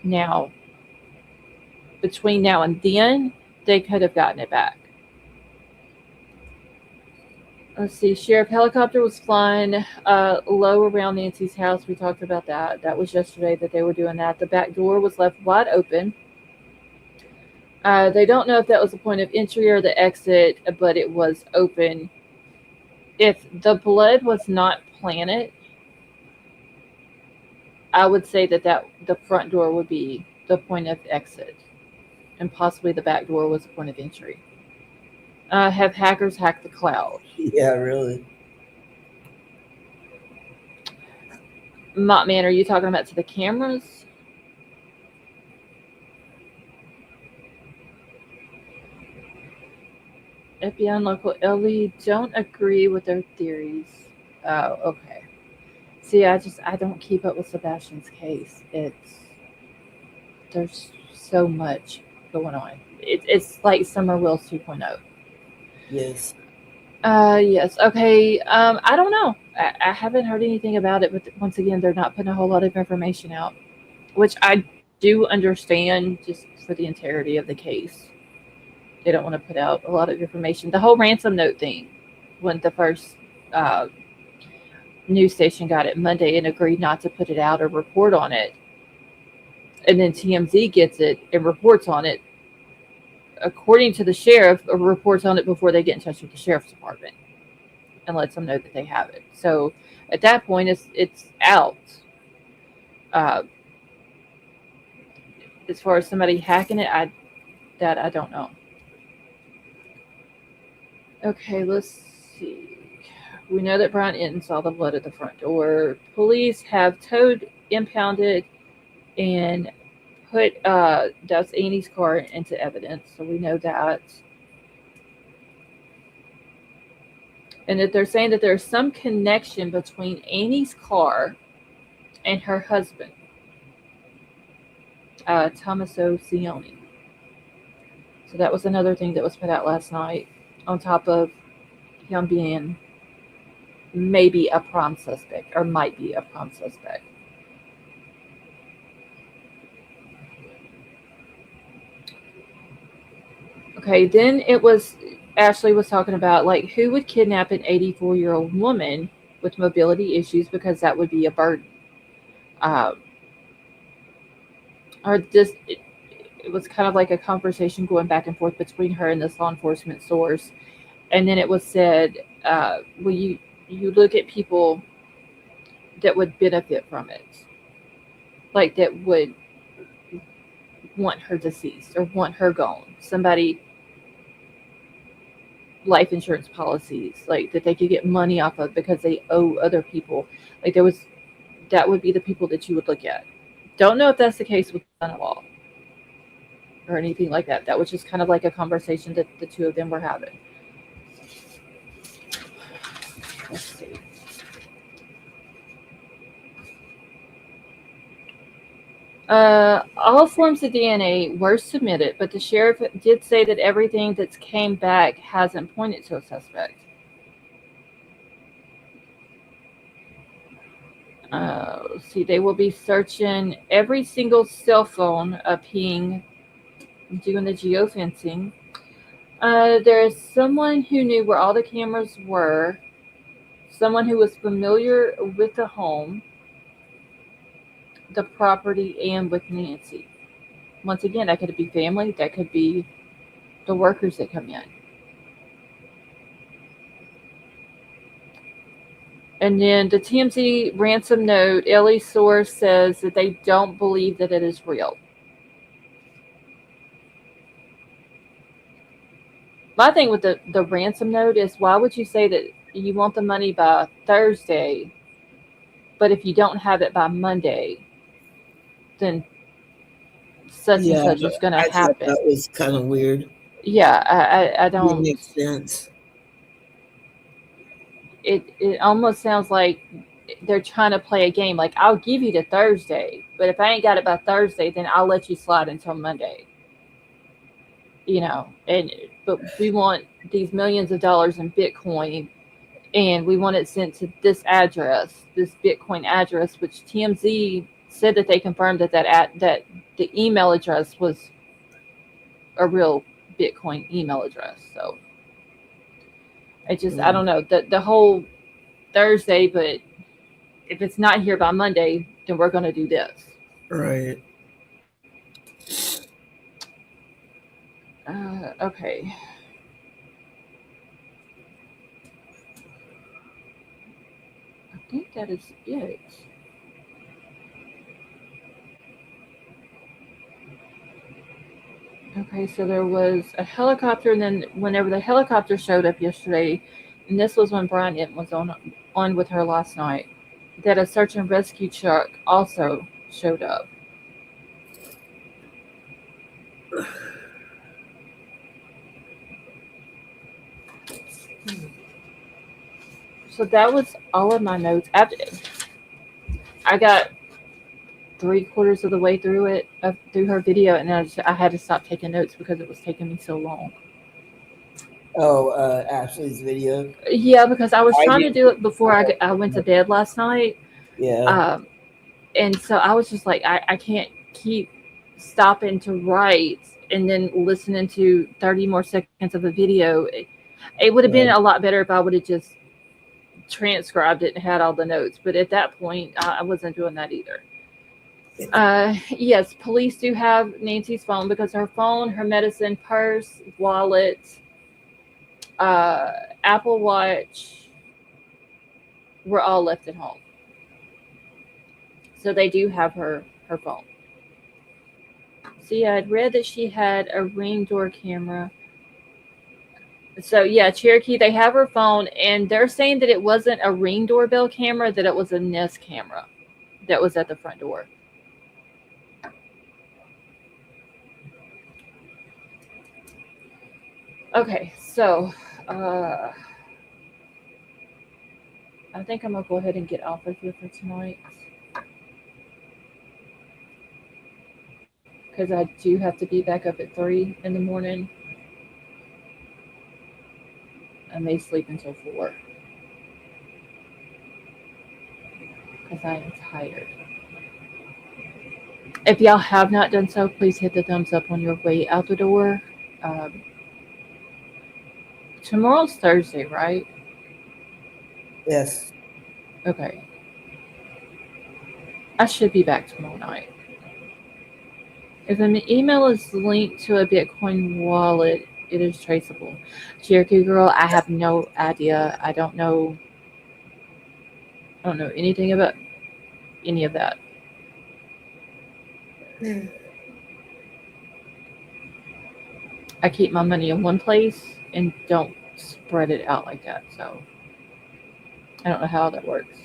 Now, between now and then, they could have gotten it back. Let's see. Sheriff helicopter was flying low around Nancy's house. We talked about that. That was yesterday that they were doing that. The back door was left wide open. They don't know if that was the point of entry or the exit, but it was open. If the blood was not planted, I would say that the front door would be the point of exit, and possibly the back door was the point of entry. Have hackers hacked the cloud? yeah, really. Mop man, are you talking about to the cameras? FBI and local LE don't agree with their theories. Oh, okay. See, I don't keep up with Sebastian's case. There's so much going on. It's like Summer Wills 2.0. Yes. Yes. Okay. I don't know. I haven't heard anything about it, but once again, they're not putting a whole lot of information out, which I do understand just for the integrity of the case. They don't want to put out a lot of information. The whole ransom note thing, when the first uh, news station got it Monday and agreed not to put it out or report on it, and then TMZ gets it and reports on it, according to the sheriff, reports on it before they get in touch with the sheriff's department and lets them know that they have it. So at that point, it's out. Uh, as far as somebody hacking it, I don't know. Okay, let's see. We know that Brian Enton saw the blood at the front door. Police have towed, impounded, and put that's Annie's car into evidence, so we know that. And that they're saying that there's some connection between Annie's car and her husband, Tommaso Cioni. So that was another thing that was put out last night, on top of him being maybe a prime suspect, or might be a prime suspect. Okay, then it was Ashley was talking about like who would kidnap an 84-year-old woman with mobility issues because that would be a burden. Um, or just it was kind of like a conversation going back and forth between her and this law enforcement source, and then it was said, "Well, you look at people that would benefit from it, like that would want her deceased or want her gone. Somebody life insurance policies like that they could get money off of because they owe other people. Like there was that would be the people that you would look at. Don't know if that's the case with son-in-law or anything like that. That was just kind of like a conversation that the two of them were having. Let's see. All forms of DNA were submitted, but the sheriff did say that everything that's came back hasn't pointed to a suspect. Let's see, they will be searching every single cell phone, ping, doing the geofencing. There's someone who knew where all the cameras were, someone who was familiar with the home, the property, and with Nancy. Once again, that could be family, that could be the workers that come in. And then the TMZ ransom note, Ellie's source says that they don't believe that it is real. My thing with the ransom note is, why would you say that you want the money by Thursday, but if you don't have it by Monday, then such and such is going to I thought happen? that was kind of weird. Yeah, I Didn't don't. make sense. It almost sounds like they're trying to play a game. Like, I'll give you to Thursday, but if I ain't got it by Thursday, then I'll let you slide until Monday. But we want these millions of dollars in Bitcoin, and we want it sent to this address, this Bitcoin address, which TMZ said that they confirmed that the email address was a real Bitcoin email address. So I don't know, the whole Thursday, but if it's not here by Monday, then we're going to do this. Right. Okay. I think that is it. Okay, so there was a helicopter, and then whenever the helicopter showed up yesterday, and this was when Brian was on with her last night, that a search and rescue truck also showed up. So that was all of my notes. I got 3/4 of the way through it, through her video, and then I had to stop taking notes because it was taking me so long. Oh, Ashley's video. Yeah, because I was I trying to didn't- do it before I went to bed last night. Yeah. And so I was just like, I can't keep stopping to write and then listening to 30 more seconds of a video. It would have been a lot better if I would have just transcribed it and had all the notes. But at that point, I wasn't doing that either. Yes, police do have Nancy's phone, because her phone, her medicine, purse, wallet, Apple Watch were all left at home. So they do have her phone. See, I'd read that she had a Ring door camera. So yeah, Cherokee, they have her phone, and they're saying that it wasn't a Ring doorbell camera, that it was a Nest camera that was at the front door. Okay, so I think I'm gonna go ahead and get off of here for tonight, because I do have to be back up at 3 in the morning. I may sleep until 4 because I am tired. If y'all have not done so, please hit the thumbs up on your way out the door. Tomorrow's Thursday, right? Yes. Okay. I should be back tomorrow night. If an email is linked to a Bitcoin wallet, it is traceable. Cherokee Girl, I have no idea. I don't know anything about any of that. I keep my money in one place and don't spread it out like that. So I don't know how that works.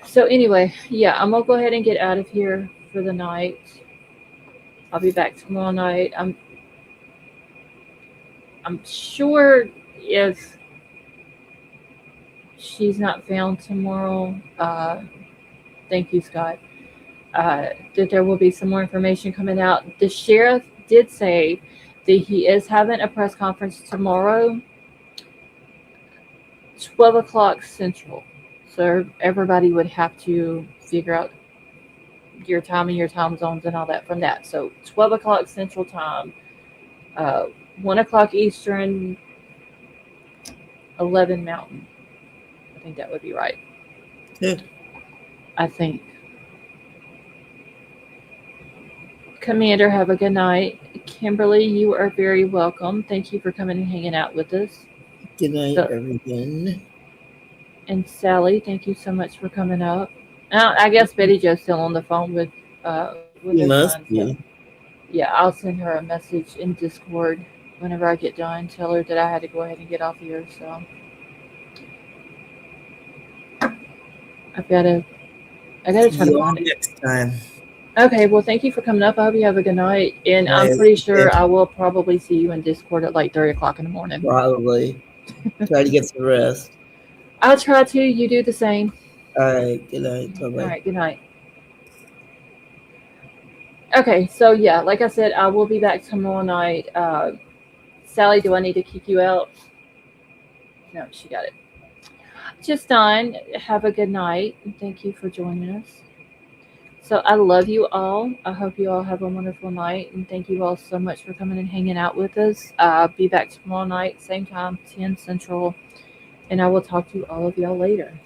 So anyway, yeah, I'm gonna go ahead and get out of here for the night. I'll be back tomorrow night. I'm sure if she's not found tomorrow, thank you, Scott, that there will be some more information coming out. The sheriff did say that he is having a press conference tomorrow, 12 o'clock Central. So so everybody would have to figure out your time and your time zones and all that from that. So 12 o'clock Central Time, uh, 1 o'clock Eastern, 11 Mountain. I think that would be right. Yeah. I think. Commander, have a good night. Kimberly, you are very welcome. Thank you for coming and hanging out with us. Good night, So- everyone. And Sally, thank you so much for coming up. I guess Betty Jo's still on the phone with You her must son. So be. yeah, I'll send her a message in Discord whenever I get done. Tell her that I had to go ahead and get off here. So I gotta See try to you all find it. next time. Okay, well, thank you for coming up. I hope you have a good night. And I'm Bye. pretty sure I will probably see you in Discord at like 3 o'clock in the morning. Probably. Try to get some rest. I'll try to. You do the same. All right. Good night. Bye All bye. right, good night. Okay, so yeah, like I said, I will be back tomorrow night. Sally, do I need to kick you out? No, she got it. Just done. Have a good night. And thank you for joining us. So I love you all. I hope you all have a wonderful night. And thank you all so much for coming and hanging out with us. Be back tomorrow night, same time, 10 Central. And I will talk to all of y'all later.